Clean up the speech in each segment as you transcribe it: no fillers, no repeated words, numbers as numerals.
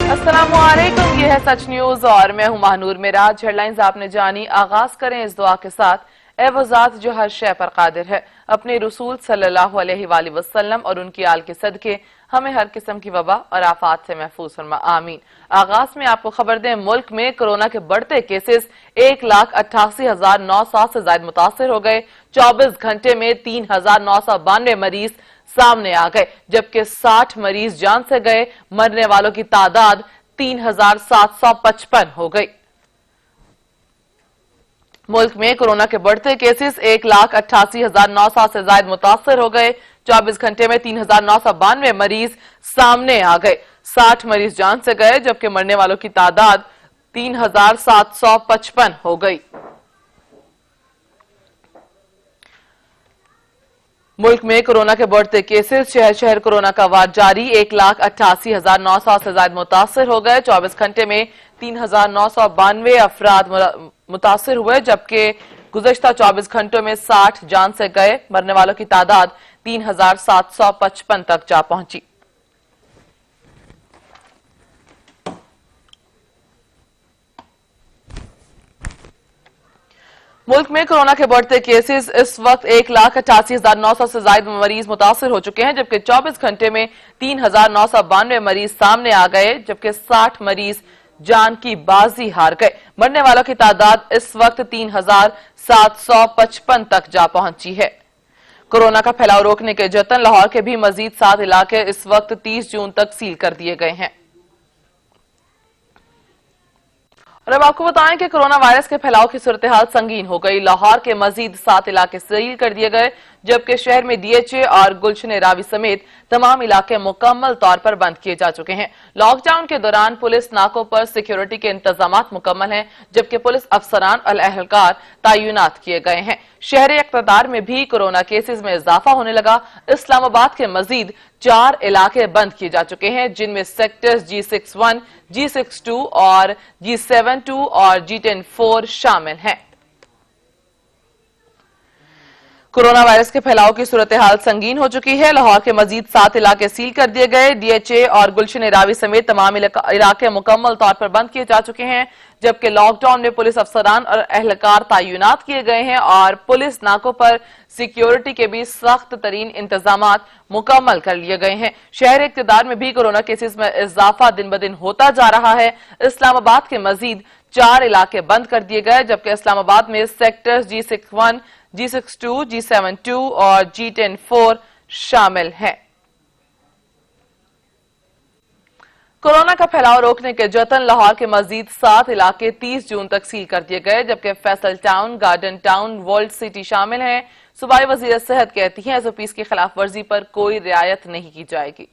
अस्सलाम वालेकुम, ये है सच न्यूज और मैं हूं महानूर मेराज। हेडलाइंस आपने जानी, आगाज करें इस दुआ के साथ। ए वो ज़ात जो हर शय पर कादिर है, अपने रसूल सल्लल्लाहु अलैहि वसल्लम और उनकी आल के सदके हमें हर किस्म की वबा और आफात से महफूज फरमा, आमीन। आगाज में आपको खबर दें, मुल्क में कोरोना के बढ़ते केसेस 1,88,900 से ज्यादा मुतासिर हो गए। 24 घंटे में 3,992 मरीज सामने आ गए, जबकि 60 मरीज जान से गए। मरने वालों की तादाद 3,755 हो गई। मुल्क में कोरोना के बढ़ते केसेस 1,88,900 से ज्यादा मुतासिर हो गए। 24 घंटे में 3,992 मरीज सामने आ गए। 60 मरीज जान से गए, जबकि मरने वालों की तादाद 3,755 हो गई। मुल्क में कोरोना के बढ़ते केसेस, शहर शहर कोरोना का वार जारी। 1,88,900 से ज्यादा मुतासिर हो गए। 24 घंटे में 3,992 अफराद मुतासिर हुए, जबकि गुज़श्ता 24 घंटों में 60 जान से गए। मरने वालों की तादाद 3,755 तक जा पहुंची। मुल्क में कोरोना के बढ़ते केसेस इस वक्त 1,88,900 से ज्यादा मरीज मुतासिर हो चुके हैं, जबकि 24 घंटे में 3,992 मरीज सामने आ गए, जबकि 60 मरीज जान की बाजी हार गए। मरने वालों की तादाद इस वक्त 3,755 तक जा पहुंची है। कोरोना का फैलाव रोकने के जतन, लाहौर के भी मजीद 7 इलाके इस वक्त 30 जून तक सील कर दिए गए हैं। और अब आपको बताएं कि कोरोना वायरस के फैलाव की सूरत हाल संगीन हो गई। लाहौर के मजीद 7 इलाके सील कर दिए गए, जबकि शहर में DHA और गुलशन रावी समेत तमाम इलाके मुकम्मल तौर पर बंद किए जा चुके हैं। लॉकडाउन के दौरान पुलिस नाकों पर सिक्योरिटी के इंतजामात मुकम्मल हैं, जबकि पुलिस अफसरान और अहलकार तैनात किए गए हैं। शहरी इक़्तिदार में भी कोरोना केसेस में इजाफा होने लगा। इस्लामाबाद के मजीद 4 इलाके बंद किए जा चुके हैं, जिनमें सेक्टर्स G61, G62 और G72 और G10-4 शामिल हैं। कोरोना वायरस के फैलाव की सूरत हाल संगीन हो चुकी है। लाहौर के मजीद 7 इलाके सील कर दिए गए। DHA और गुलशन रावी समेत तमाम इलाके मुकम्मल तौर पर बंद किए जा चुके हैं, जबकि लॉकडाउन में पुलिस अफसरान और अहलकार तैनात किए गए हैं और पुलिस नाकों पर सिक्योरिटी के भी सख्त तरीन इंतजामात मुकम्मल कर लिए गए हैं। शहर इक़्तिदार में भी कोरोना केसेस में इजाफा दिन ब दिन होता जा रहा है। इस्लामाबाद के मजीद 4 इलाके बंद कर दिए गए, जबकि इस्लामाबाद में सेक्टर्स G61, G62, G72 और G10-4 शामिल हैं। कोरोना का फैलाव रोकने के जतन, लाहौर के मजीद 7 इलाके 30 जून तक सील कर दिए गए, जबकि Faisal town, garden town, world city शामिल हैं। सूबाई वज़ीर सेहत कहती हैं SOPs की खिलाफ वर्जी पर कोई रियायत नहीं की जाएगी।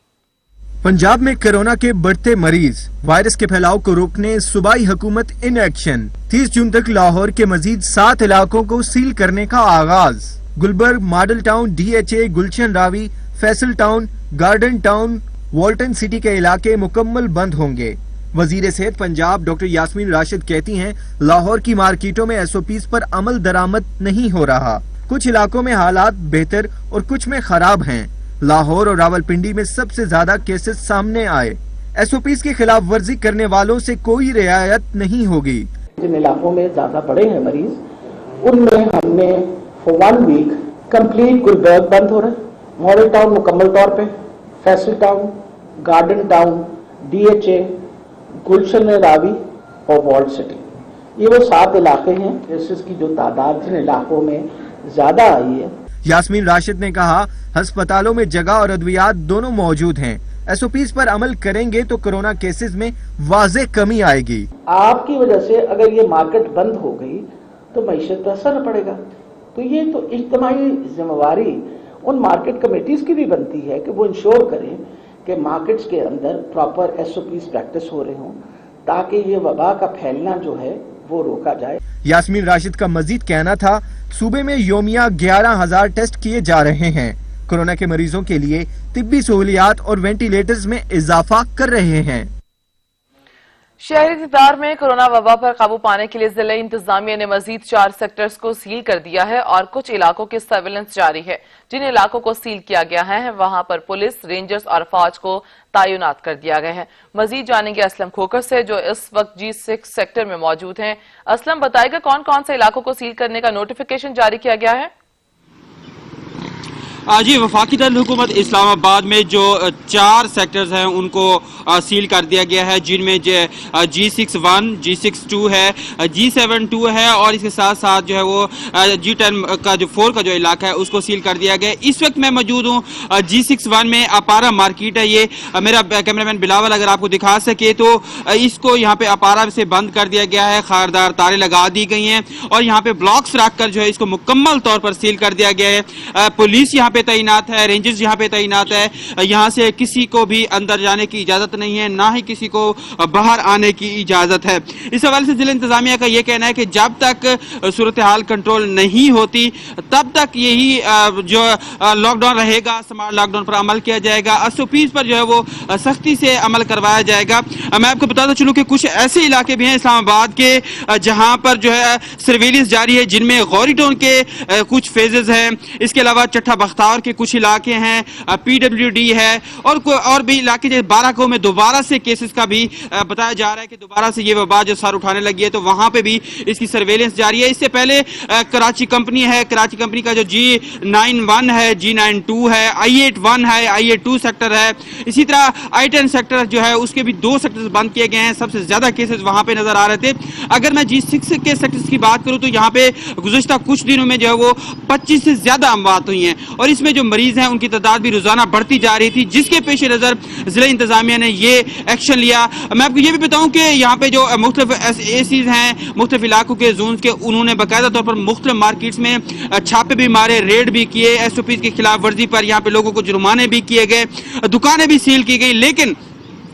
पंजाब में कोरोना के बढ़ते मरीज, वायरस के फैलाव को रोकने सूबाई हुकूमत इन एक्शन। 30 जून तक लाहौर के मजीद 7 इलाकों को सील करने का आगाज। Gulberg, model town, DHA, Gulshan Ravi, Faisal town, garden town, Walton city के इलाके मुकम्मल बंद होंगे। वजीर सेहत पंजाब डॉक्टर यास्मीन राशिद कहती हैं, लाहौर की मार्केटों में SOPs पर अमल दरामद नहीं हो रहा। कुछ इलाकों में हालात बेहतर और कुछ में खराब हैं। लाहौर और रावलपिंडी में सबसे ज्यादा केसेस सामने आए। SOPs की खिलाफ वर्जी करने वालों से कोई रियायत नहीं होगी। जिन इलाकों में ज्यादा बड़े हैं मरीज, उनमें हमने फॉर 1 वीक कंप्लीट गुलबर्ग बंद हो रहा है, मॉडल टाउन मुकम्मल तौर पे, Faisal town, garden town, DHA, Gulshan Ravi और वॉल्ट सिटी, ये वो 7 इलाके हैं केसेस की जो तादाद जिन इलाकों में ज्यादा आई है। यास्मीन राशिद ने कहा, अस्पतालों में जगह और अद्वियात दोनों मौजूद हैं। SOPs पर अमल करेंगे तो कोरोना केसेस में वाज़ेह कमी आएगी। आपकी वजह से अगर ये मार्केट बंद हो गई तो मईशत पर असर पड़ेगा। तो ये तो इज्तिमाई जिम्मेवारी उन मार्केट कमेटीज की भी बनती है कि वो इंश्योर करें कि मार्केट्स के अंदर प्रॉपर SOPs प्रैक्टिस हो रहे हों, ताकि ये वबा का फैलना जो है वो रोका जाए। यास्मीन राशिद का मजीद कहना था, सूबे में योमिया 11,000 टेस्ट किए जा रहे हैं। कोरोना के मरीजों के लिए तिब्बी सहूलियात और वेंटिलेटर्स में इजाफा कर रहे हैं। شہری اقتدار میں کورونا وبا پر قابو پانے کے لیے ضلع انتظامیہ نے مزید 4 سیکٹرز کو سیل کر دیا ہے اور کچھ علاقوں کی سرویلنس جاری ہے۔ جن علاقوں کو سیل کیا گیا ہے وہاں پر پولیس، رینجرز اور فوج کو تعینات کر دیا گیا ہے۔ مزید جانیں گے اسلم کھوکھر سے جو اس وقت G6 سیکٹر میں موجود ہیں۔ اسلم بتائے گا کون کون سے علاقوں کو سیل کرنے کا نوٹیفیکیشن جاری کیا گیا ہے؟ جی، وفاقی دارالحکومت اسلام آباد میں جو 4 سیکٹرز ہیں ان کو سیل کر دیا گیا ہے، جن میں G6-1 G6-2 ہے، G7-2 ہے اور اس کے ساتھ ساتھ جو ہے وہ G10 کا جو 4 کا جو علاقہ ہے اس کو سیل کر دیا گیا ہے۔ اس وقت میں موجود ہوں G6-1 میں اپارا مارکیٹ ہے، یہ میرا کیمرامین بلاول اگر آپ کو دکھا سکے تو اس کو یہاں پہ اپارا سے بند کر دیا گیا ہے، خاردار تاریں لگا دی گئی ہیں اور یہاں پہ بلاکس رکھ کر جو ہے اس کو مکمل طور پر سیل کر دیا گیا ہے۔ پولیس یہاں پہ تعینات ہے، رینجرز یہاں پہ تعینات ہے، یہاں سے کسی کو بھی اندر جانے کی اجازت نہیں ہے، نہ ہی کسی کو باہر آنے کی اجازت ہے۔ اس حوالے سے ضلع انتظامیہ کا یہ کہنا ہے کہ جب تک صورتحال کنٹرول نہیں ہوتی تب تک یہی جو لاک ڈاؤن رہے گا، سمارٹ لاک ڈاؤن پر عمل کیا جائے گا، SOPs پر جو ہے وہ سختی سے عمل کروایا جائے گا۔ میں آپ کو بتاتا چلوں کہ کچھ ایسے علاقے بھی ہیں اسلام آباد کے جہاں پر جو ہے سرویلنس جاری ہے، جن میں غوری ٹاؤن کے کچھ فیزز ہیں، اس کے علاوہ چٹھا بختار کے کچھ علاقے ہیں، PWD ہے اور بھی علاقے جیسے بارہکو میں دوبارہ سے کیسز کا بھی بتایا جا رہا ہے کہ دوبارہ سے یہ وبا جو سر اٹھانے لگی ہے، تو وہاں پہ بھی اس کی سرویلنس جاری ہے۔ اس سے پہلے کراچی کمپنی ہے، کراچی کمپنی کا جو G9-1 ہے، G9-2 ہے، I8-1 ہے، I8-2 سیکٹر ہے، اسی طرح I10 سیکٹر جو ہے اس کے بھی 2 سیکٹرز بند کیے گئے ہیں، سب سے زیادہ کیسز وہاں پہ نظر آ رہے تھے۔ اگر میں G6 کے سیکٹرز کی بات کروں تو یہاں پہ گزشتہ کچھ دنوں میں جو ہے وہ 25 سے زیادہ اموات ہوئی ہیں اور اس میں جو مریض ہیں ان کی تعداد بھی روزانہ بڑھتی جا رہی تھی، جس کے پیش نظر ضلع انتظامیہ نے یہ ایکشن لیا۔ میں آپ کو یہ بھی بتاؤں کہ یہاں پہ جو مختلف ایسیز ہیں، مختلف علاقوں کے زونز کے، انہوں نے باقاعدہ طور پر مختلف مارکیٹس میں چھاپے بھی مارے، ریڈ بھی کیے، SOPs کی خلاف ورزی پر یہاں پہ لوگوں کو جرمانے بھی کیے گئے، دکانیں بھی سیل کی گئی، لیکن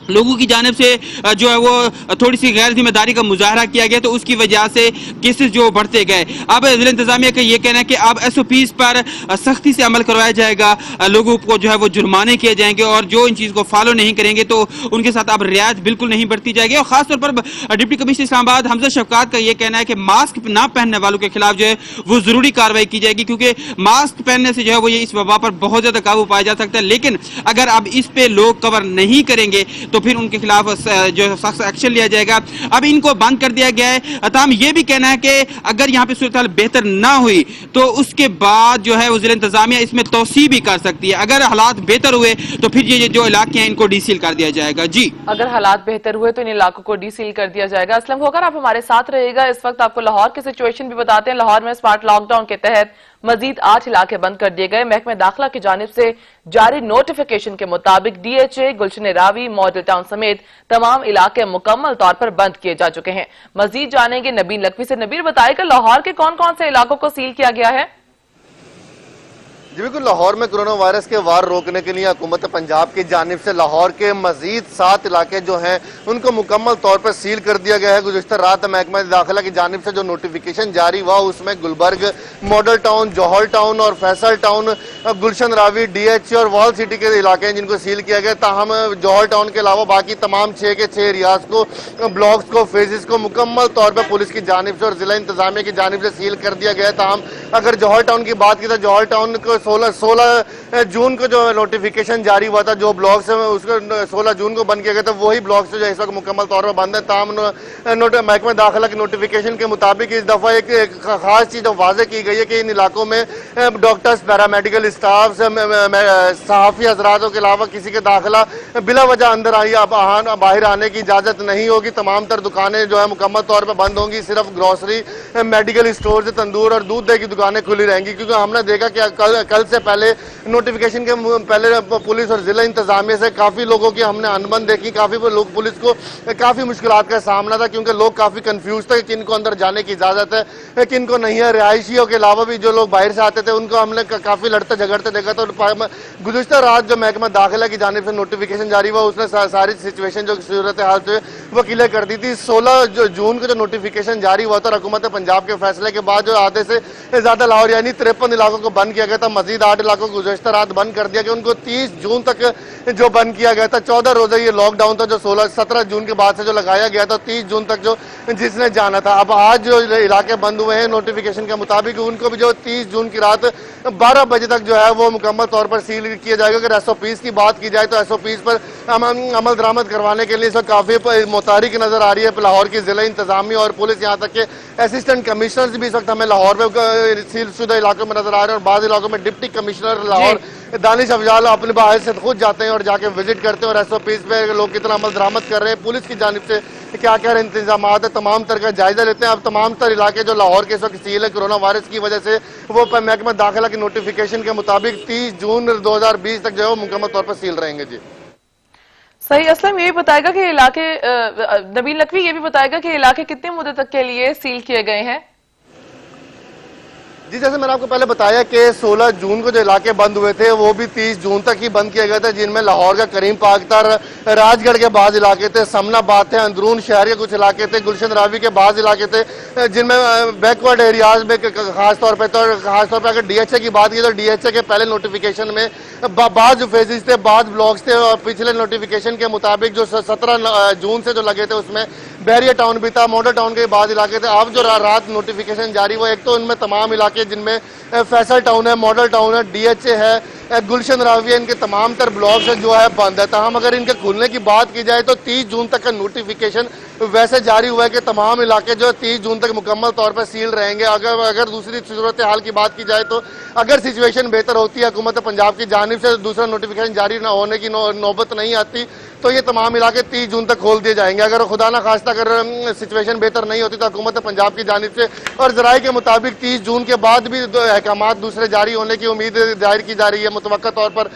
لوگوں کی جانب سے جو ہے وہ تھوڑی سی غیر ذمہ داری کا مظاہرہ کیا گیا تو اس کی وجہ سے کیسز جو بڑھتے گئے۔ اب ضلع انتظامیہ کا یہ کہنا ہے کہ اب SOPs پر سختی سے عمل کروایا جائے گا، لوگوں کو جو ہے وہ جرمانے کیے جائیں گے اور جو ان چیز کو فالو نہیں کریں گے تو ان کے ساتھ اب رعایت بالکل نہیں برتی جائے گی۔ اور خاص طور پر ڈپٹی کمشنر اسلام آباد حمزہ شفقات کا یہ کہنا ہے کہ ماسک نہ پہننے والوں کے خلاف جو ہے وہ ضروری کارروائی کی جائے گی، کیونکہ ماسک پہننے سے جو ہے وہ یہ اس وبا پر بہت زیادہ قابو پایا جا سکتا ہے، لیکن اگر اب اس پہ لوگ کور نہیں کریں گے تو پھر ان کے خلاف جو سخت ایکشن لیا جائے گا۔ اب ان کو بند کر دیا گیا ہے۔ تاہم یہ بھی کہنا ہے کہ اگر یہاں پہ صورتحال بہتر نہ ہوئی تو اس کے بعد جو ہے وہ ضلع انتظامیہ اس میں توسیع بھی کر سکتی ہے۔ اگر حالات بہتر ہوئے تو پھر یہ جو علاقے ہیں ان کو ڈی سیل کر دیا جائے گا۔ جی، اگر حالات بہتر ہوئے تو ان علاقوں کو ڈی سیل کر دیا جائے گا۔ اسلم کھوکھر آپ ہمارے ساتھ رہے گا۔ اس وقت آپ کو لاہور کی سچویشن بھی بتاتے ہیں۔ لاہور میں اسمارٹ لاک ڈاؤن کے تحت مزید 8 علاقے بند کر دیے گئے۔ محکمہ داخلہ کی جانب سے جاری نوٹیفیکیشن کے مطابق DHA، گلشن راوی، ماڈل ٹاؤن سمیت تمام علاقے مکمل طور پر بند کیے جا چکے ہیں۔ مزید جانیں گے نبیل لکھوی سے۔ نبیل بتائے کہ لاہور کے کون کون سے علاقوں کو سیل کیا گیا ہے؟ جی بالکل، لاہور میں کرونا وائرس کے وار روکنے کے لیے حکومت پنجاب کی جانب سے لاہور کے مزید 7 علاقے جو ہیں ان کو مکمل طور پر سیل کر دیا گیا ہے۔ گزشتہ رات محکمہ داخلہ کی جانب سے جو نوٹیفیکیشن جاری ہوا اس میں گلبرگ، ماڈل ٹاؤن، جوہر ٹاؤن اور فیصل ٹاؤن، گلشن راوی، DHA اور وال سٹی کے علاقے ہیں جن کو سیل کیا گیا۔ تاہم جوہر ٹاؤن کے علاوہ باقی تمام 6 کے 6 ایریاز کو، بلاکس کو، فیزز کو مکمل طور پر پولیس کی جانب سے اور ضلع انتظامیہ کی جانب سے سیل کر دیا گیا ہے۔ تاہم اگر جوہر ٹاؤن کی بات کی تو جوہر ٹاؤن کو 16 جون کو جو نوٹیفیکیشن جاری ہوا تھا، جو بلاکس اس کو 16 جون کو بند کیا گیا تھا، وہی بلاکس جو اس وقت مکمل طور پر بند ہے۔ تاہم محکمہ داخلہ کے نوٹیفیکیشن کے مطابق اس دفعہ ایک خاص چیز واضح کی گئی ہے کہ ان علاقوں میں ڈاکٹرز، پیرامیڈیکل اسٹاف، صحافی حضراتوں کے علاوہ کسی کے داخلہ بلا وجہ اندر باہر آنے کی اجازت نہیں ہوگی۔ تمام تر دکانیں جو ہے مکمل طور پر بند ہوں گی، صرف گروسری، میڈیکل اسٹورز، تندور اور دودھ دہی کی دکانیں کھلی رہیں گی، کیونکہ ہم نے دیکھا کہ کل سے پہلے نوٹیفیکیشن کے پہلے پولیس اور ضلع انتظامیہ سے کافی لوگوں کی ہم نے انبن دیکھی، کافی لوگ پولیس کو کافی مشکلات کا سامنا تھا، کیونکہ لوگ کافی کنفیوز تھے کہ کن کو اندر جانے کی اجازت ہے، کن کو نہیں ہے۔ رہائشیوں کے علاوہ بھی جو لوگ باہر سے آتے تھے ان کو ہم نے کافی لڑتے جھگڑتے دیکھا تھا۔ گزشتہ رات جو محکمہ داخلہ کی جانب سے نوٹیفیکیشن جاری ہوا اس نے ساری سچویشن جو صورتحال سے وہ کلیئر کر دی تھی۔ 16 جون کو جو نوٹیفیکیشن جاری ہوا تھا حکومت پنجاب کے فیصلے کے بعد جو آدھے سے زیادہ لاہور یعنی 53 علاقوں کو بند کیا گیا تھا، مزید 8 علاقوں کو گزشتہ رات بند کر دیا کہ ان کو 30 جون تک جو بند کیا گیا تھا. 14 روزہ یہ لاک ڈاؤن تھا جو 17 جون کے بعد سے جو لگایا گیا تھا, 30 جون تک جو جس نے جانا تھا. اب آج جو علاقے بند ہوئے ہیں نوٹیفیکیشن کے مطابق ان کو بھی جو 30 جون کی رات 12 بجے تک جو ہے وہ مکمل طور پر سیل کیا جائے گا. اگر ایس او پیز کی بات کی جائے تو ایس او پیز پر عمل درآمد کروانے کے لیے اس وقت کافی متحرک نظر آ رہی ہے لاہور کی ضلع انتظامیہ اور پولیس, یہاں تک کہ اسسٹنٹ کمشنرز بھی اس وقت ہمیں لاہور میں سیل شدہ علاقوں میں نظر آ رہے ہیں, اور بعض علاقوں میں ڈپٹی کمشنر لاہور دانش افضال اپنے باعث سے خود جاتے ہیں اور جا کے وزٹ کرتے ہیں اور ایس او پیز پہ لوگ کتنا عمل درآمد کر رہے ہیں, پولیس کی جانب سے کیا کیا انتظامات ہیں, تمام تر کا جائزہ لیتے ہیں. اب تمام تر علاقے جو لاہور کے اس وقت سیل ہے کورونا وائرس کی وجہ سے, وہ محکمہ داخلہ کی نوٹیفیکیشن کے مطابق 30 جون 2020 تک جو ہے وہ مکمل طور پر سیل رہیں گے. جی صحیح. اسلم یہ بھی بتائے گا کہ علاقے, نبیل نقوی یہ بھی بتائے گا کہ علاقے کتنے مدت تک کے لیے سیل کیے گئے ہیں؟ جی جیسے میں نے آپ کو پہلے بتایا کہ 16 جون کو جو علاقے بند ہوئے تھے وہ بھی 30 جون تک ہی بند کیے گئے تھے, جن میں لاہور کا کریم پاک تر, راج گڑھ کے بعض علاقے تھے, سمن آباد تھے, اندرون شہر کے کچھ علاقے تھے, گلشن راوی کے بعض علاقے تھے, جن میں بیکورڈ ایریاز میں خاص طور پہ اگر ڈی ایچ اے کی بات کی تو ڈی ایچ اے کے پہلے نوٹیفیکیشن میں بعض جو فیزز تھے, بعض بلاکس تھے, اور پچھلے نوٹیفیکیشن کے مطابق جو 17 جون سے جو لگے تھے اس میں بحریہ ٹاؤن بھی تھا, ماڈل ٹاؤن کے بعض علاقے تھے. اب جو رات نوٹیفیکیشن جاری ہوا, ایک تو ان میں تمام علاقے جن میں فیصل ٹاؤن ہے, ماڈل ٹاؤن ہے, ڈی ایچ اے ہے, گلشن راوی ہے, ان کے تمام تر بلاکس جو ہے بند ہے. تاہم اگر ان کے کھلنے کی بات کی جائے تو 30 جون تک کا نوٹیفیکیشن ویسے جاری ہوا ہے کہ تمام علاقے جو 30 جون تک مکمل طور پر سیل رہیں گے. اگر دوسری صورتحال کی بات کی جائے تو اگر سچویشن بہتر ہوتی ہے حکومت پنجاب کی جانب سے دوسرا نوٹیفیکیشن جاری نہ ہونے کی نوبت نہیں آتی تو یہ تمام علاقے 30 جون تک کھول دیے جائیں گے. اگر خدا نہ خواستہ اگر سچویشن بہتر نہیں ہوتی تو حکومت پنجاب کی جانب سے اور ذرائع کے مطابق 30 جون کے بعد بھی احکامات دوسرے جاری ہونے کی امید ظاہر کی جا رہی ہے. متوقع طور پر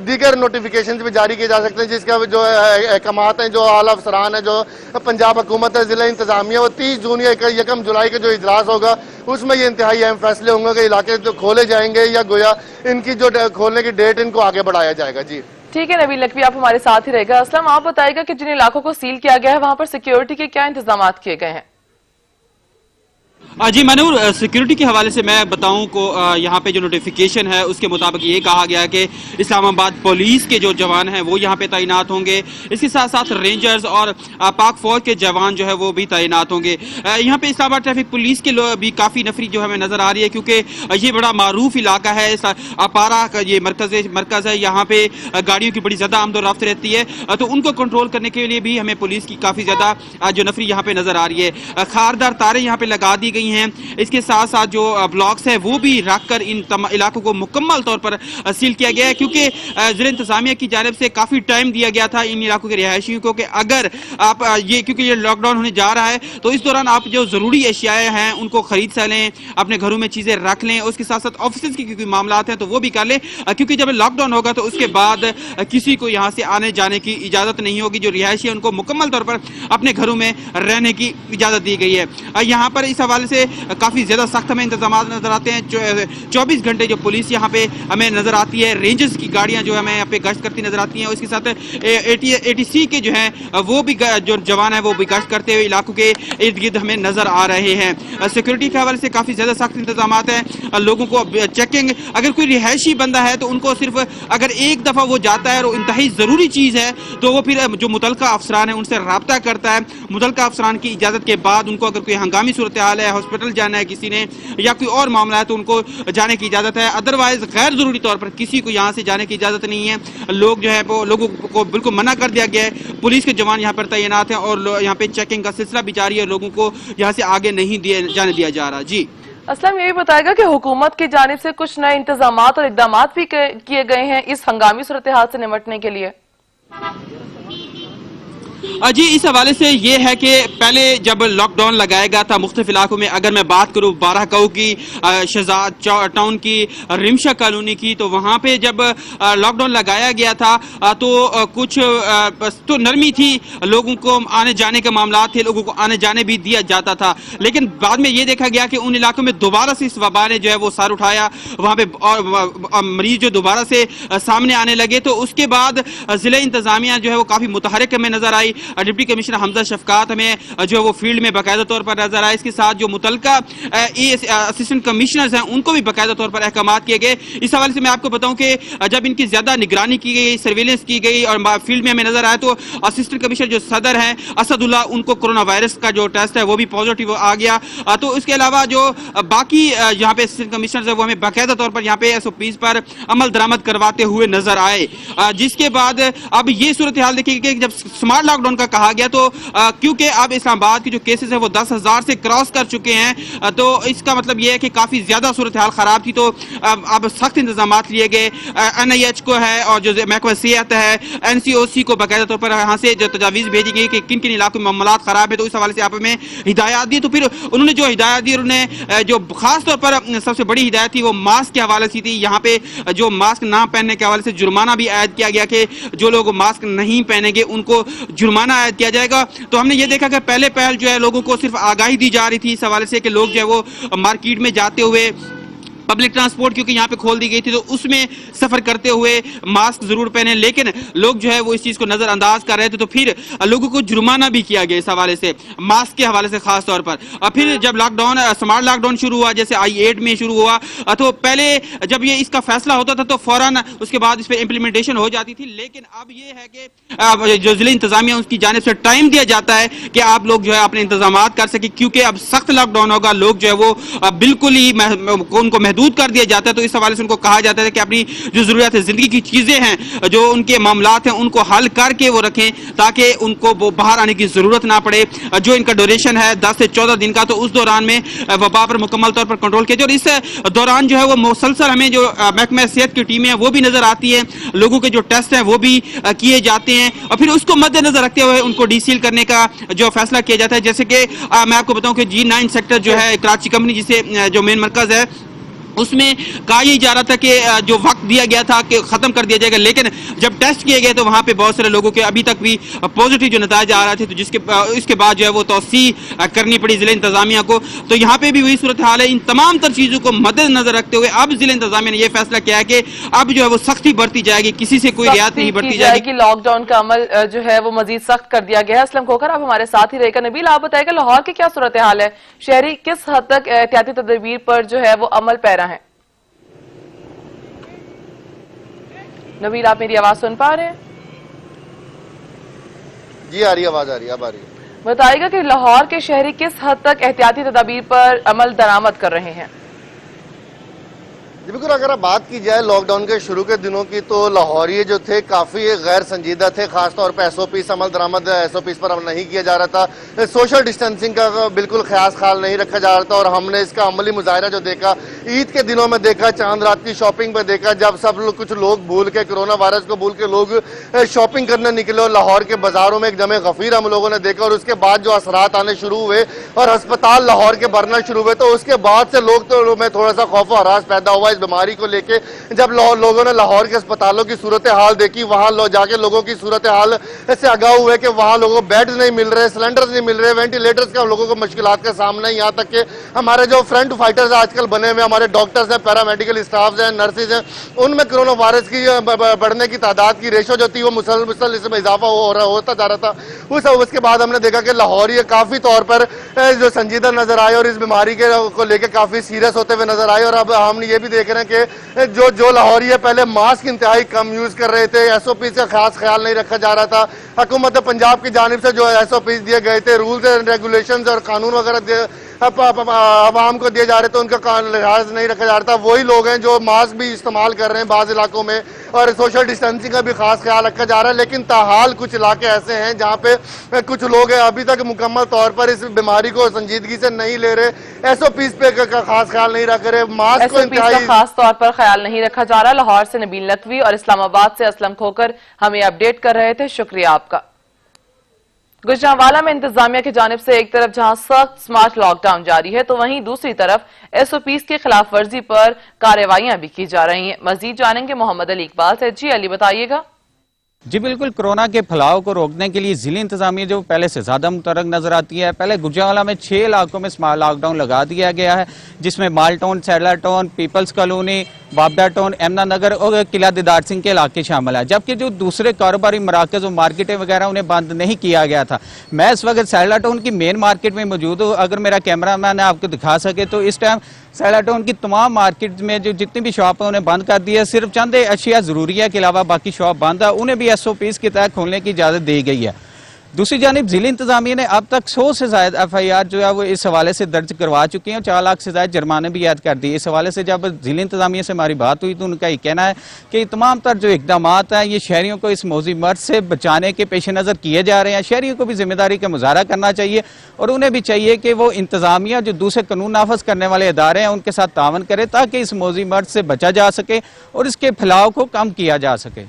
دیگر نوٹیفیکیشنز بھی جاری کیے جا سکتے ہیں, جس کا جو احکامات ہیں, جو اعلیٰ افسران ہیں, جو پنجاب حکومت ہے, ضلع انتظامیہ, وہ 30 جون یا 1 جولائی کا جو اجلاس ہوگا اس میں یہ انتہائی اہم فیصلے ہوں گے کہ علاقے جو کھولے جائیں گے یا گویا ان کی جو کھولنے کی ڈیٹ ان کو آگے بڑھایا جائے گا. جی ٹھیک ہے نبیل نقوی, آپ ہمارے ساتھ ہی رہے گا. اسلم آپ بتائے گا کہ جن علاقوں کو سیل کیا گیا ہے وہاں پر سیکیورٹی کے کیا انتظامات کیے گئے ہیں؟ جی منور, سیکیورٹی کے حوالے سے میں بتاؤں کو یہاں پہ جو نوٹیفیکیشن ہے اس کے مطابق یہ کہا گیا ہے کہ اسلام آباد پولیس کے جو جوان ہیں وہ یہاں پہ تعینات ہوں گے. اس کے ساتھ ساتھ رینجرز اور پاک فوج کے جوان جو ہے وہ بھی تعینات ہوں گے. یہاں پہ اسلام آباد ٹریفک پولیس کے بھی کافی نفری جو ہمیں نظر آ رہی ہے, کیونکہ یہ بڑا معروف علاقہ ہے, پارا کا یہ مرکز ہے, یہاں پہ گاڑیوں کی بڑی زیادہ آمد و رفت رہتی ہے, تو ان کو کنٹرول کرنے کے لیے بھی ہمیں پولیس کی کافی زیادہ جو نفری یہاں پہ نظر آ رہی ہے. خاردار تاریں یہاں پہ لگا دی گئی ہیں. اس کے ساتھ ساتھ جو بلاکس ہے وہ بھی رکھ کر ان علاقوں کو مکمل طور پر سیل کیا گیا ہے, کیونکہ ضلع انتظامیہ کی جانب سے کافی ٹائم دیا گیا تھا ان علاقوں کے رہائشیوں کو کہ اگر آپ کیونکہ یہ لاک ڈاؤن ہونے جا رہا ہے تو اس دوران آپ جو ضروری اشیاء ہیں ان کو خرید سے لیں, اپنے گھروں میں چیزیں رکھ لیں. اس کے ساتھ ساتھ آفیسز کی کوئی معاملات ہیں تو وہ بھی کر لیں, کیونکہ جب لاک ڈاؤن ہوگا تو اس کے بعد کسی کو یہاں سے آنے جانے کی اجازت نہیں ہوگی. جو رہائشی ہے ان کو مکمل طور پر اپنے گھروں میں رہنے کی اجازت دی گئی ہے. یہاں پر اس حوالے سے کافی زیادہ سخت ہمیں انتظامات نظر آتے ہیں. 24 گھنٹے جو پولیس یہاں پہ ہمیں نظر آتی ہے, رینجرز کی گاڑیاں جو ہمیں یہاں پہ گشت کرتی نظر آتی ہیں. اس کے ساتھ ATC کے جو ہیں وہ بھی جو جوان ہیں وہ بھی گشت کرتے ہوئے علاقوں کے ارد گرد ہمیں نظر آ رہے ہیں. سیکورٹی کے حوالے سے کافی زیادہ سخت انتظامات ہیں. لوگوں کو چیکنگ, اگر کوئی رہائشی بندہ ہے تو ان کو صرف اگر ایک دفعہ وہ جاتا ہے اور انتہائی ضروری چیز ہے تو وہ پھر جو متعلقہ افسران ہیں ان سے رابطہ کرتا ہے. متعلقہ افسران کی اجازت کے بعد ان کو اگر کوئی ہنگامی صورتحال ہے, ہاسپٹل جانا ہے کسی نے یا کوئی اور معاملہ ہے تو ان کو جانے کی اجازت ہے. ادروائز غیر ضروری طور پر کسی کو یہاں سے جانے کی اجازت نہیں ہے. لوگ جو ہے وہ لوگوں کو بالکل منع کر دیا گیا ہے. پولیس کے جوان یہاں پر تعینات ہیں اور یہاں پہ چیکنگ کا سلسلہ بھی جاری ہے, لوگوں کو یہاں سے آگے نہیں جانے دیا جا رہا. جی اسلم یہ بھی بتائے گا کہ حکومت کی جانب سے کچھ نئے انتظامات اور اقدامات بھی کیے گئے ہیں اس ہنگامی صورتحال سے نمٹنے کے لیے؟ جی اس حوالے سے یہ ہے کہ پہلے جب لاک ڈاؤن لگایا گیا تھا مختلف علاقوں میں, اگر میں بات کروں بارہ کاؤ کی, شہزاد ٹاؤن کی, رمشا کالونی کی, تو وہاں پہ جب لاک ڈاؤن لگایا گیا تھا تو کچھ تو نرمی تھی, لوگوں کو آنے جانے کے معاملات تھے, لوگوں کو آنے جانے بھی دیا جاتا تھا. لیکن بعد میں یہ دیکھا گیا کہ ان علاقوں میں دوبارہ سے اس وبا نے جو ہے وہ سر اٹھایا, وہاں پہ مریض جو دوبارہ سے سامنے آنے لگے, تو اس کے بعد ضلع انتظامیہ جو ہے وہ کافی متحرک ہمیں نظر آئی. PI deputy commissioner Hamza Shafqat हमें जो है वो फील्ड में बाकायदा तौर पर नजर आए। इसके साथ जो मुतलका असिस्टेंट कमिश्नर्स हैं उनको भी बाकायदा तौर पर अहकामात किए गए। इस हवाले से मैं आपको बताऊं कि जब इनकी ज्यादा निगरानी की गई, सर्वेलेंस की गई और फील्ड में हमें नजर आया तो असिस्टेंट कमिश्नर जो सदर हैं असदुल्ला, उनको कोरोना वायरस का जो टेस्ट है वो भी पॉजिटिव आ गया। तो इसके अलावा जो बाकी यहाँ पे असिस्टेंट कमिश्नर है वो हमें बाकायदा तौर पर यहाँ पे SOPs पर अमल दरामद करवाते हुए नजर आए। जिसके बाद अब ये सूरत हाल देखिए कि जब स्मार्ट लॉकडाउन का कहा गया तो क्योंकि अब इस्लामाबाद की जो केसेस है वो 10,000 से क्रॉस कर चुके हैं, तो इसका मतलब ये है कि काफी ज्यादा सूरत हाल खराब थी। तो अब सख्त इंतजाम लिए गए। NIH को है और जो महकमा सेहत है, NCOC को बाकायदा तौर पर यहाँ से जो तजावीज भेजी गई कि किन किन इलाकों में मामलात खराब है, तो इस हवाले से आप हमें हिदायत दी। तो फिर उन्होंने जो हिदायत दी, उन्होंने जो खास तौर पर सबसे बड़ी हिदायत थी वो मास्क के हवाले से थी। यहाँ पे जो मास्क ना पहनने के हवाले से जुर्माना भी आयद किया गया कि जो लोग मास्क नहीं पहनेंगे उनको जुर्माना आयद किया जाएगा। तो हमने ये देखा कि पहले पहल जो है लोगों को सिर्फ आगाही दी जा रही थी इस हवाले से कि लोग जो है वो मार्केट में जाते हुए पब्लिक ट्रांसपोर्ट क्योंकि यहाँ पे खोल दी गई थी तो उसमें सफर करते हुए मास्क जरूर पहने, लेकिन लोग जो है वो इस चीज को नजरअंदाज कर रहे थे। तो फिर लोगों को जुर्माना भी किया गया इस हवाले से, मास्क के हवाले से खास तौर पर। और फिर जब लॉकडाउन स्मार्ट लॉकडाउन शुरू हुआ, जैसे I-8 में शुरू हुआ, तो पहले जब ये इसका फैसला होता था तो फौरन उसके बाद इस पर इम्प्लीमेंटेशन हो जाती थी। लेकिन अब ये है कि जो जिला इंतजामिया उसकी जानिब से टाइम दिया जाता है कि आप लोग जो है अपने इंतजाम कर सके, क्योंकि अब सख्त लॉकडाउन होगा। लोग जो है वो बिल्कुल ही उनको दूर कर दिया जाता है। तो इस हवाले से उनको कहा जाता है कि अपनी जो जरूरत है, जिंदगी की चीजें हैं, जो उनके मामलात हैं, उनको हल करके वो रखें ताकि उनको वो बाहर आने की जरूरत ना पड़े। जो इनका ड्यूरेशन है 10 से 14 दिन का, तो उस दौरान में वबा पर मुकम्मल तौर पर कंट्रोल किया जाए। और इस दौरान जो है वो मुसलसल हमें जो महकमा सेहत की टीमें हैं वो भी नजर आती है, लोगों के जो टेस्ट हैं वो भी किए जाते हैं और फिर उसको मद्देनजर रखते हुए उनको डीसील करने का जो फैसला किया जाता है। जैसे कि मैं आपको बताऊं कि G9 सेक्टर जो है कराची कंपनी जिसे जो मेन मरकज है उसमें कहा यही जा रहा था कि जो वक्त दिया गया था कि खत्म कर दिया जाएगा, लेकिन जब टेस्ट किए गए तो वहां पे बहुत सारे लोगों के अभी तक भी पॉजिटिव जो नतीजे आ रहे थे, तो इसके बाद जो है वो तौसी करनी पड़ी जिला इंतजामिया को। तो यहाँ पे भी वही सूरत हाल है। इन तमाम तर चीजों को मद्देनजर रखते हुए अब जिला इंतजामिया ने यह फैसला किया है कि अब जो है वो सख्ती बरती जाएगी, किसी से कोई रियायत नहीं बरती जाएगी। लॉकडाउन का अमल जो है वो मजीद सख्त कर दिया गया है। असलम खोखर आप हमारे साथ ही रहेगा। नबील आप बताएगा लाहौर की क्या सूरत हाल है, शहरी किस हद तक एहतियाती तदबीर पर जो है वो अमल पैरा है? नबील आप मेरी आवाज सुन पा रहे हैं? जी आ रही है, आवाज आ रही है, अब आ रही है। बताइएगा कि लाहौर के शहरी किस हद तक एहतियाती तदाबीर पर अमल दरामद कर रहे हैं? बिल्कुल, अगर आप बात की जाए लॉकडाउन के शुरू के दिनों की तो लाहौरी जो थे काफी गैर संजीदा थे, खासतौर पर SOPs अमल दरामद SOPs पर अमल नहीं किया जा रहा था। सोशल डिस्टेंसिंग का बिल्कुल ख्यास ख्याल नहीं रखा जा रहा था और हमने इसका अमली मुजाहरा जो देखा ईद के दिनों में देखा, चांद रात की शॉपिंग पर देखा, जब सब लोग कुछ लोग भूल के कोरोना वायरस को भूल के लोग शॉपिंग करने निकले और लाहौर के बाजारों में एक जमे गफीर हम लोगों ने देखा। और उसके बाद जो असरात आने शुरू हुए और अस्पताल लाहौर के भरना शुरू हुए, तो उसके बाद से लोग तो में थोड़ा सा खौफ और हरास पैदा हुआ बीमारी को लेके। जब लोगों ने लाहौर के अस्पतालों की सूरत हाल देखी, वहां जाके लोगों की सूरत हाल से आगाह हुए कि वहां लोगों को बेड्स नहीं मिल रहे, सिलेंडर्स नहीं मिल रहे, वेंटिलेटर्स का लोगों को मुश्किलात का सामना है। यहाँ तक कि हमारे जो फ्रंट फाइटर्स आजकल बने हुए, हमारे डॉक्टर्स हैं, पैरामेडिकल स्टाफ हैं, नर्सेज हैं, उनमें कोरोना वायरस की बढ़ने की तादाद की रेशो जो थी वो मुसलसल इसमें इजाफा होता जा रहा था। उसके बाद हमने देखा कि लाहौर ये काफी तौर पर जो संजीदा नजर आए और इस बीमारी को लेकर काफी सीरियस होते हुए नजर आए। और अब हम ये भी देख रहे हैं कि जो लाहौरी है पहले मास्क इंतहाई कम यूज कर रहे थे, SOPs का खास ख्याल नहीं रखा जा रहा था। हुकूमत पंजाब की जानिब से जो SOPs दिए गए थे, रूल्स एंड रेगुलेशंस और कानून वगैरह आवाम को दिए जा रहे थे, उनका लिहाज नहीं रखा जा रहा था। वही लोग हैं जो मास्क भी इस्तेमाल कर रहे हैं बाज़ इलाकों में और सोशल डिस्टेंसिंग का भी खास ख्याल रखा जा रहा है। लेकिन ताहाल कुछ इलाके ऐसे हैं जहाँ पे कुछ लोग हैं अभी तक मुकम्मल तौर पर इस बीमारी को संजीदगी से नहीं ले रहे, SOPs पे का खास ख्याल नहीं रख रहे, मास्क को इंतहाई खास तौर पर ख्याल नहीं रखा जा रहा। लाहौर से नबील नकवी और इस्लामाबाद से असलम खोकर हमें अपडेट कर रहे थे, शुक्रिया आपका। गुजरांवाला में इंतजामिया की जानिब से एक तरफ जहां सख्त स्मार्ट लॉकडाउन जारी है तो वहीं दूसरी तरफ SOPs की खिलाफ वर्जी पर कार्रवाइयां भी की जा रही हैं। मजीद जानेंगे मोहम्मद अली इकबाल से। जी अली बताइएगा। जी बिल्कुल, कोरोना के फैलाव को रोकने के लिए जिले इंतजामिया जो पहले से ज़्यादा मुतरक नजर आती है। पहले गुजरांवाला में 6 इलाकों में स्मॉल लॉकडाउन लगा दिया गया है, जिसमें माल टाउन, सैडला टाउन, पीपल्स कॉलोनी, बाबडा टाउन, यमुना नगर और किला दीदार सिंह के इलाके शामिल है। जबकि जो दूसरे कारोबारी मराकज़ और मार्केटें वगैरह उन्हें बंद नहीं किया गया था। मैं इस वक्त सैडला टाउन की मेन मार्केट में मौजूद हूँ। अगर मेरा कैमरा मैन आपको दिखा सके तो इस टाइम सैडला टाउन की तमाम मार्केट में जो जितनी भी शॉप है उन्हें बंद कर दिया। सिर्फ चंद अशिया ज़रूरी है के अलावा बाकी शॉप बंद है। उन्हें भी SOPs के तहत खोलने की इजाज़त दी गई है। दूसरी जानिब जिले इंतजामिया ने अब तक 100 से ज़्यादा FIR जो है वो इस हवाले से दर्ज करवा चुकी हैं। 4 लाख से ज़्यादा जुर्माने भी ऐड कर दिए। इस हवाले से जब जिले इंतजामिया से हमारी बात हुई तो उनका ये कहना है कि तमाम तर जो इकदाम हैं ये शहरियों को इस मौजी मर्ज से बचाने के पेश नज़र किए जा रहे हैं। शहरियों को भी जिम्मेदारी का मुजाहरा करना चाहिए और उन्हें भी चाहिए कि वो इंतजामिया जो दूसरे कानून नाफज करने वाले इदारे हैं उनके साथ तावन करे ताकि इस मौजी मर्ज से बचा जा सके और इसके फैलाव को कम किया जा सके।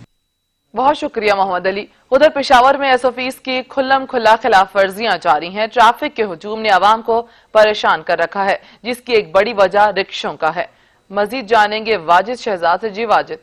बहुत शुक्रिया मोहम्मद अली। उधर पेशावर में SOPs की खुल्लम खुल्ला खिलाफ वर्जियां जारी हैं। ट्रैफिक के हुजूम ने आवाम को परेशान कर रखा है, जिसकी एक बड़ी वजह रिक्शों का है। मजीद जानेंगे वाजिद शहजाद से। जी वाजिद।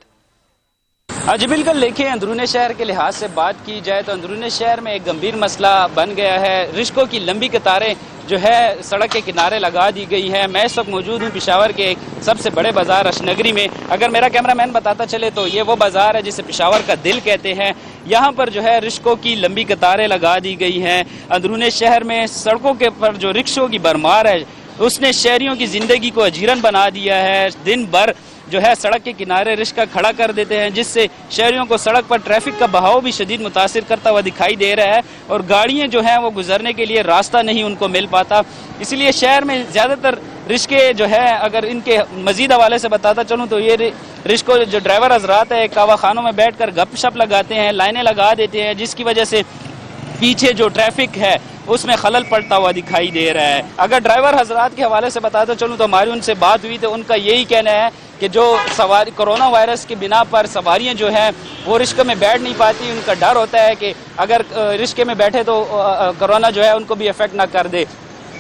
जी बिल्कुल, देखिए अंदरून शहर के लिहाज से बात की जाए तो अंदरून शहर में एक गंभीर मसला बन गया है। रिश्कों की लंबी कतारें जो है सड़क के किनारे लगा दी गई है। मैं इस वक्त मौजूद हूँ पेशावर के एक सबसे बड़े बाजार अशनगरी में। अगर मेरा कैमरामैन बताता चले तो ये वो बाजार है जिसे पेशावर का दिल कहते हैं। यहाँ पर जो है रिश्कों की लंबी कतारें लगा दी गई हैं। अंदरून शहर में सड़कों के पर जो रिक्शों की भरमार है उसने शहरियों की जिंदगी को अजीरन बना दिया है। दिन भर जो है सड़क के किनारे रिक्शा खड़ा कर देते हैं, जिससे शहरियों को सड़क पर ट्रैफिक का बहाव भी शदीद मुतासिर करता हुआ दिखाई दे रहा है और गाड़ियां जो हैं वो गुजरने के लिए रास्ता नहीं उनको मिल पाता। इसलिए शहर में ज़्यादातर रिश्के जो है, अगर इनके मजीद हवाले से बताता चलूँ तो ये रिश्को जो ड्राइवर हजरात है कावा खानों में बैठ कर गप शप लगाते हैं, लाइनें लगा देते हैं, जिसकी वजह से पीछे जो ट्रैफिक है उसमें खलल पड़ता हुआ दिखाई दे रहा है। अगर ड्राइवर हजरात के हवाले से बताता चलूँ तो हमारी उनसे बात हुई तो उनका यही कहना है कि जो सवारी कोरोना वायरस के बिना पर सवारियां जो हैं वो रिश्के में बैठ नहीं पाती। उनका डर होता है कि अगर रिश्के में बैठे तो कोरोना जो है उनको भी इफेक्ट ना कर दे।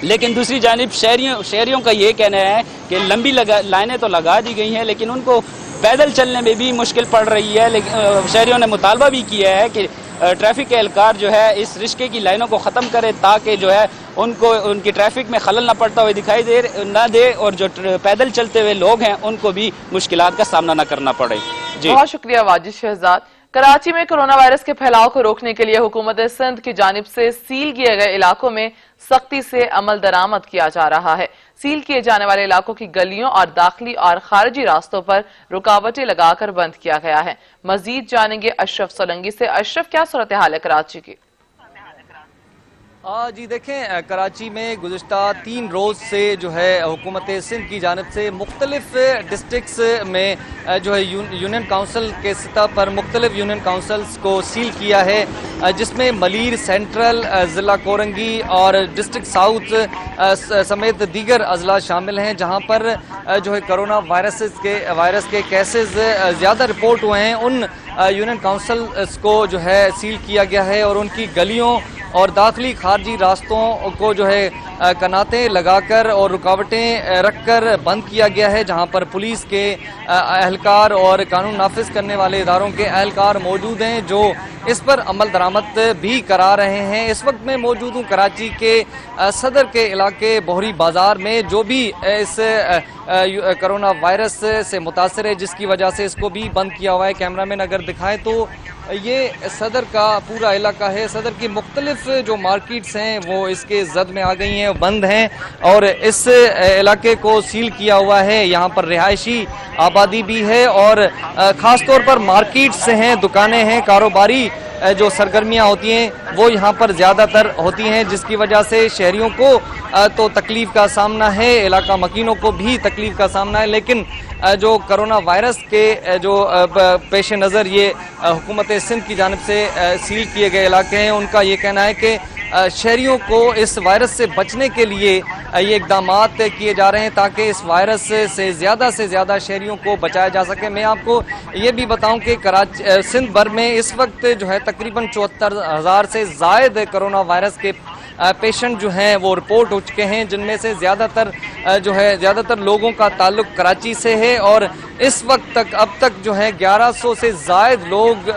लेकिन दूसरी जानिब शहरियों का ये कहना है कि लंबी लाइनें तो लगा दी गई हैं लेकिन उनको पैदल चलने में भी मुश्किल पड़ रही है। लेकिन शहरियों ने मुतालबा भी किया है कि ट्रैफिक के एहलकार जो है इस रिश्के की लाइनों को ख़त्म करे ताकि जो है उनको उनकी ट्रैफिक में खलल ना पड़ता हुआ दिखाई ना दे और जो पैदल चलते हुए लोग हैं उनको भी मुश्किलात का सामना ना करना पड़े। जी बहुत शुक्रिया वाजिद शहजाद। कराची में कोरोना वायरस के फैलाव को रोकने के लिए हुकूमत सिंध की जानिब से सील किए गए इलाकों में सख्ती से अमल दरामद किया जा रहा है। सील किए जाने वाले इलाकों की गलियों और दाखिली और खारिजी रास्तों पर रुकावटें लगाकर बंद किया गया है। मजीद जानेंगे अशरफ सोलंगी से। अशरफ, क्या सूरत हाल है कराची की? जी देखें, कराची में गुज़िश्ता 3 रोज़ से जो है हुकूमत सिंध की जानिब से मुख्तलिफ डिस्ट्रिक्ट्स में जो है यूनियन काउंसिल के सतह पर मुख्तलिफ यूनियन काउंसिल्स को सील किया है, जिसमें मलीर, सेंट्रल, ज़िला कोरंगी और डिस्ट्रिक्ट साउथ समेत दीगर अजला शामिल हैं जहाँ पर जो है कोरोना वायरस के केसेस ज़्यादा रिपोर्ट हुए हैं। उन यूनियन काउंसिल्स को जो है सील किया गया है और उनकी गलियों और दाखिली खारजी रास्तों को जो है कनातें लगाकर और रुकावटें रखकर बंद किया गया है, जहां पर पुलिस के अहलकार और कानून नाफिज करने वाले इदारों के अहलकार मौजूद हैं जो इस पर अमल दरामद भी करा रहे हैं। इस वक्त मैं मौजूद हूँ कराची के सदर के इलाके बोहरी बाज़ार में, जो भी इस कोरोना वायरस से मुतासर है जिसकी वजह से इसको भी बंद किया हुआ है। कैमरामैन अगर दिखाएं तो ये सदर का पूरा इलाका है। सदर की मुख्तलिफ जो मार्केट्स हैं वो इसके जद में आ गई हैं, बंद हैं और इस इलाके को सील किया हुआ है। यहाँ पर रिहायशी आबादी भी है और ख़ास तौर पर मार्केट्स हैं, दुकानें हैं, कारोबारी जो सरगर्मियाँ होती हैं वो यहाँ पर ज़्यादातर होती हैं, जिसकी वजह से शहरियों को तो तकलीफ़ का सामना है, इलाका मकीनों को भी तकलीफ़ का सामना है। लेकिन जो कोरोना वायरस के जो पेश नज़र ये हुकूमत सिंध की जानिब से सील किए गए इलाके हैं, उनका ये कहना है कि शहरियों को इस वायरस से बचने के लिए ये इकदाम किए जा रहे हैं ताकि इस वायरस से ज़्यादा शहरियों को बचाया जा सके। मैं आपको ये भी बताऊं कि कराची सिंध भर में इस वक्त जो है तकरीबन 74,000 से ज़ायद कोरोना वायरस के पेशेंट जो हैं वो रिपोर्ट हो चुके हैं, जिनमें से ज़्यादातर लोगों का ताल्लुक कराची से है और इस वक्त तक अब तक जो है 1100 से ज़ायद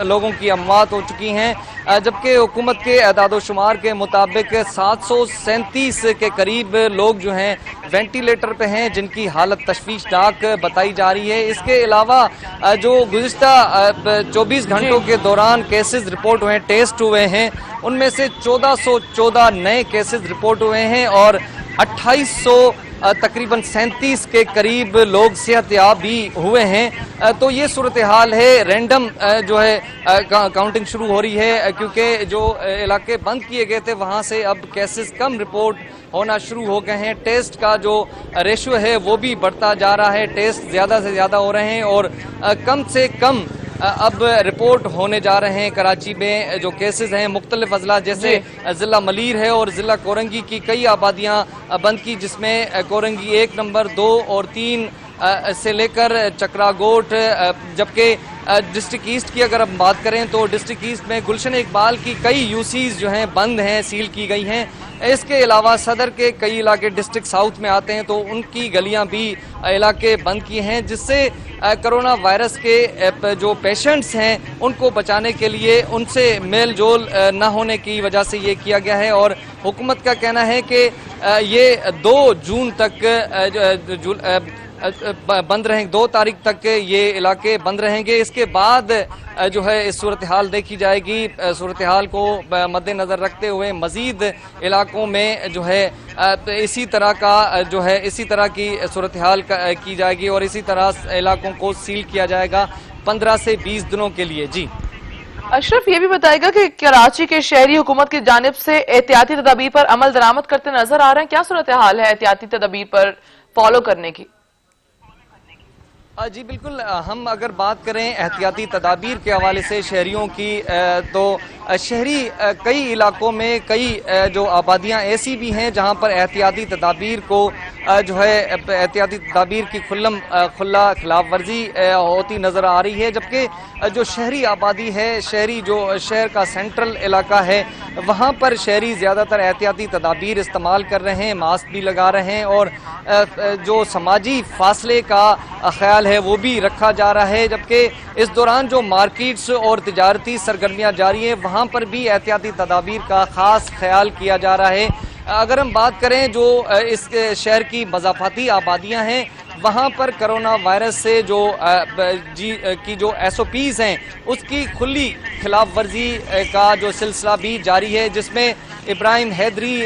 लोगों की अमवात हो चुकी हैं, जबकि हुकूमत के एदाद व शुमार के मुताबिक 737 के करीब लोग जो हैं वेंटिलेटर पे हैं, जिनकी हालत तशवीशनाक बताई जा रही है। इसके अलावा जो गुज़िश्ता 24 घंटों के दौरान केसेस रिपोर्ट हुए, टेस्ट हुए हैं, उनमें से 1414 नए केसेस रिपोर्ट हुए हैं और 2800 तकरीबन 37 के करीब लोग सेहतयाब भी हुए हैं। तो ये सूरत हाल है। रैंडम जो है काउंटिंग शुरू हो रही है, क्योंकि जो इलाके बंद किए गए थे वहाँ से अब केसेस कम रिपोर्ट होना शुरू हो गए हैं। टेस्ट का जो रेशियो है वो भी बढ़ता जा रहा है, टेस्ट ज़्यादा से ज़्यादा हो रहे हैं और कम से कम अब रिपोर्ट होने जा रहे हैं। कराची में जो केसेस हैं मुख्तलिफ अजला जैसे ज़िला मलीर है और ज़िला कोरंगी की कई आबादियाँ बंद की, जिसमें कोरंगी 1 नंबर 2 और 3 से लेकर चक्रागोट, जबकि डिस्ट्रिक्ट ईस्ट की अगर हम बात करें तो डिस्ट्रिक्ट ईस्ट में गुलशन इकबाल की कई यूसीज जो हैं बंद हैं, सील की गई हैं। इसके अलावा सदर के कई इलाके डिस्ट्रिक्ट साउथ में आते हैं तो उनकी गलियां भी इलाके बंद किए हैं, जिससे कोरोना वायरस के जो पेशेंट्स हैं उनको बचाने के लिए उनसे मेल जोल न होने की वजह से ये किया गया है। और हुकूमत का कहना है कि ये 2 जून तक बंद रहेंगे, 2 तारीख तक ये इलाके बंद रहेंगे। इसके बाद जो है इस सूरत हाल देखी जाएगी। सूरत हाल को मद्देनज़र रखते हुए मज़ीद इलाकों में जो है इसी तरह का जो है इसी तरह की सूरत हाल की जाएगी और इसी तरह इलाकों को सील किया जाएगा 15 से 20 दिनों के लिए। जी अशरफ, ये भी बताएगा कि कराची के शहरी हुकूमत की जानिब से एहतियाती तदाबीर पर अमल दरामद करते नजर आ रहे हैं, क्या सूरत हाल है एहतियाती तदाबीर पर फॉलो करने की? जी बिल्कुल, हम अगर बात करें एहतियाती तदाबीर के हवाले से शहरियों की, तो शहरी कई इलाकों में कई जो आबादियां ऐसी भी हैं जहां पर एहतियाती तदाबीर को जो है एहतियाती तदाबीर की खुला खिलाफ वर्जी होती नज़र आ रही है, जबकि जो शहरी आबादी है, जो शहर का सेंट्रल इलाका है, वहाँ पर शहरी ज़्यादातर एहतियाती तदाबीर इस्तेमाल कर रहे हैं, मास्क भी लगा रहे हैं और जो समाजी फासले का ख्याल है वो भी रखा जा रहा है। जबकि इस दौरान जो मार्केट्स और तिजारती सरगर्मियाँ जारी हैं वहाँ पर भी एहतियाती तदाबीर का ख़ास ख्याल किया जा रहा है। अगर हम बात करें जो इस शहर की मज़ाफ़ाती आबादियाँ हैं वहाँ पर कोरोना वायरस से जो जो SOPs हैं उसकी खुली खिलाफ वर्जी का जो सिलसिला भी जारी है, जिसमें इब्राहिम हैदरी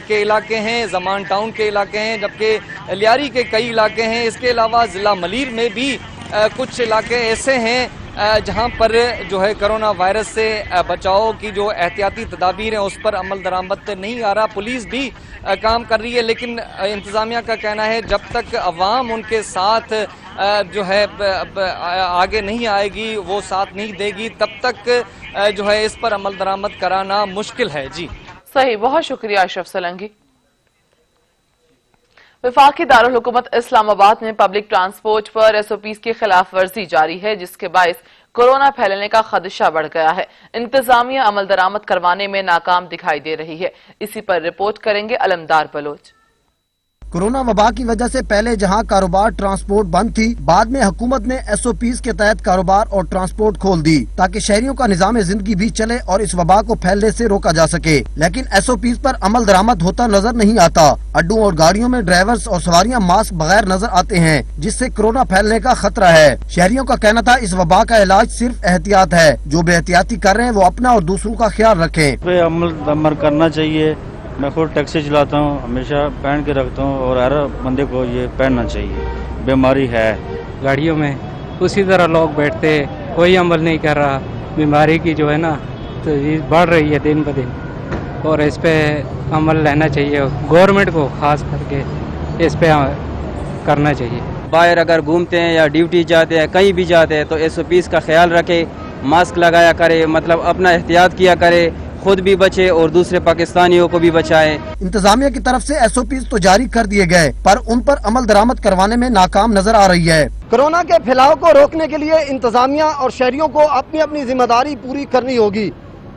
के इलाके हैं, ज़मान टाउन के इलाके हैं, जबकि लियारी के कई इलाके हैं। इसके अलावा ज़िला मलीर में भी कुछ इलाके ऐसे हैं जहां पर जो है कोरोना वायरस से बचाव की जो एहतियाती तदाबीर हैं उस पर अमल दरामद नहीं आ रहा। पुलिस भी काम कर रही है, लेकिन इंतज़ामिया का कहना है जब तक अवाम उनके साथ जो है आगे नहीं आएगी, वो साथ नहीं देगी, तब तक जो है इस पर अमल दरामद कराना मुश्किल है। जी सही, बहुत शुक्रिया अशरफ सलंगी। वफाकी दारुल हुकूमत इस्लामाबाद में पब्लिक ट्रांसपोर्ट पर SOPs की खिलाफ वर्जी जारी है, जिसके बायस कोरोना फैलने का खदशा बढ़ गया है। इंतजामिया अमल दरामद करवाने में नाकाम दिखाई दे रही है। इसी पर रिपोर्ट करेंगे अलमदार बलोच। कोरोना वबा की वजह से पहले जहां कारोबार ट्रांसपोर्ट बंद थी, बाद में हुकूमत ने SOPs के तहत कारोबार और ट्रांसपोर्ट खोल दी ताकि शहरियों का निजाम जिंदगी भी चले और इस वबा को फैलने से रोका जा सके। लेकिन SOPs पर अमल दरामद होता नजर नहीं आता। अड्डों और गाड़ियों में ड्राइवर्स और सवारियां मास्क बगैर नजर आते हैं, जिससे कोरोना फैलने का खतरा है। शहरियों का कहना था इस वबा का इलाज सिर्फ एहतियात है, जो बेहतियाती कर रहे हैं वो अपना और दूसरों का ख्याल रखें। अमल करना चाहिए। मैं खुद टैक्सी चलाता हूँ, हमेशा पहन के रखता हूँ और हर बंदे को ये पहनना चाहिए। बीमारी है, गाड़ियों में उसी तरह लोग बैठते, कोई अमल नहीं कर रहा। बीमारी की जो है ना तो ये बढ़ रही है दिन ब दिन, और इस पे अमल लेना चाहिए। गवर्नमेंट को खास करके इस पे करना चाहिए। बाहर अगर घूमते हैं या ड्यूटी जाते हैं, कहीं भी जाते हैं तो SOPs का ख्याल रखे, मास्क लगाया करे, मतलब अपना एहतियात किया करे, खुद भी बचे और दूसरे पाकिस्तानियों को भी बचाए। इंतजामिया की तरफ से SOPs तो जारी कर दिए गए, पर उन पर अमल दरामद करवाने में नाकाम नजर आ रही है। कोरोना के फैलाव को रोकने के लिए इंतजामिया और शहरियों को अपनी अपनी जिम्मेदारी पूरी करनी होगी,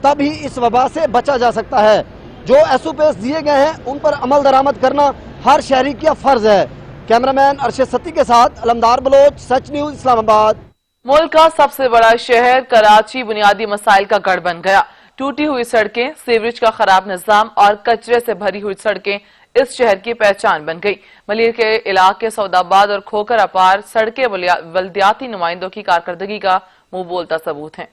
तभी इस वबा से बचा जा सकता है। जो SOPs दिए गए हैं उन पर अमल दरामद करना हर शहरी का फर्ज है। कैमरामैन अरशद सत्ती के साथ अलमदार बलोच, सच न्यूज इस्लामाबाद। मुल्क का सबसे बड़ा शहर कराची बुनियादी मसाइल का गढ़ बन गया। टूटी हुई सड़कें, सीवरेज का खराब निजाम और कचरे से भरी हुई सड़कें इस शहर की पहचान बन गई। मलिर के इलाके सौदाबाद और खोकर अपार सड़कें बल्दियाती नुमाइंदों की कारकर्दगी का मुंह बोलता सबूत हैं।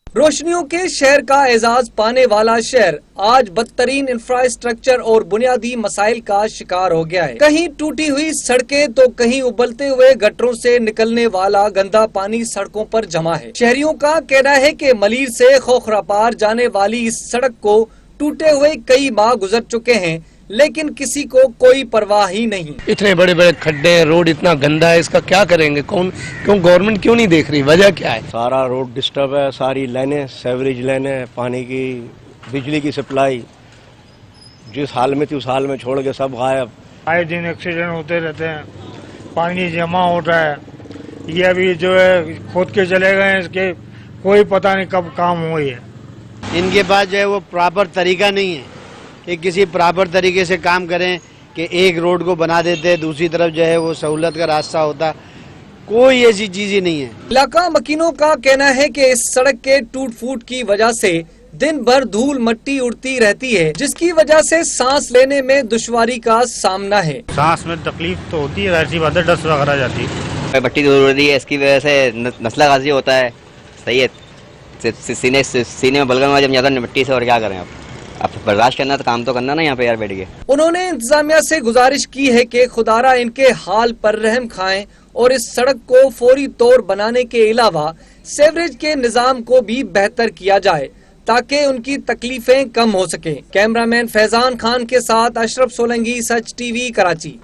रोशनियों के शहर का एजाज पाने वाला शहर आज बदतरीन इंफ्रास्ट्रक्चर और बुनियादी मसाइल का शिकार हो गया है। कहीं टूटी हुई सड़कें तो कहीं उबलते हुए गटरों से निकलने वाला गंदा पानी सड़कों पर जमा है। शहरियों का कहना है कि मलीर से खोखरा पार जाने वाली इस सड़क को टूटे हुए कई माह गुजर चुके हैं, लेकिन किसी को कोई परवाह ही नहीं। इतने बड़े बड़े खड्डे हैं, रोड इतना गंदा है, इसका क्या करेंगे? क्यों गवर्नमेंट क्यों नहीं देख रही? वजह क्या है? सारा रोड डिस्टर्ब है, सारी लाइनें, सीवरेज लाइनें, पानी की, बिजली की सप्लाई जिस हाल में थी उस हाल में छोड़ के सब गायब। आए दिन एक्सीडेंट होते रहते हैं, पानी जमा होता है। ये अभी जो है खोद के चले गए हैं, इसके कोई पता नहीं कब काम हुई है। इनके पास जो है वो प्रॉपर तरीका नहीं है कि किसी प्रॉपर तरीके से काम करें कि एक रोड को बना देते, दूसरी तरफ जो है वो सहूलत का रास्ता होता, कोई ऐसी चीज ही नहीं है। इलाका मकीनों का कहना है कि इस सड़क के टूट फूट की वजह से दिन भर धूल मट्टी उड़ती रहती है, जिसकी वजह से सांस लेने में दुश्वारी का सामना है। सांस में तकलीफ तो होती है, ऐसी बात है, डस्ट वगैरह जाती है। मट्टी दूर उड़ती है, इसकी वजह से नस्ला गाजी होता है। सही है, सीने में बलगम आ जम जाता है मिट्टी से, और क्या करें अब बर्दाश्त करना तो काम तो करना ना यहाँ पे यार बैठ के। उन्होंने इंतजामिया से गुजारिश की है कि खुदारा इनके हाल पर रहम खाएं और इस सड़क को फौरी तौर बनाने के अलावा सीवरेज के निजाम को भी बेहतर किया जाए ताकि उनकी तकलीफें कम हो सके। कैमरामैन फैजान खान के साथ अशरफ सोलंकी, सच टीवी, कराची।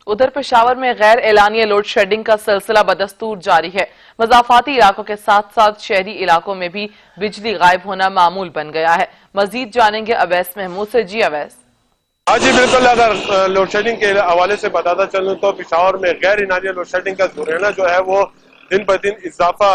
उधर पेशावर में गैर एलानिया लोड शेडिंग का सिलसिला बदस्तूर जारी है। मजाफाती इलाकों के साथ साथ शहरी इलाकों में भी बिजली गायब होना मामूल बन गया है। मजीद जानेंगे अवैस महमूद से। जी अवैस। हाँ जी बिल्कुल, अगर लोड शेडिंग के हवाले से बताता चलूँ तो पेशावर में गैर एलानिया लोड शेडिंग का जोरेना जो है वो दिन ब दिन इजाफा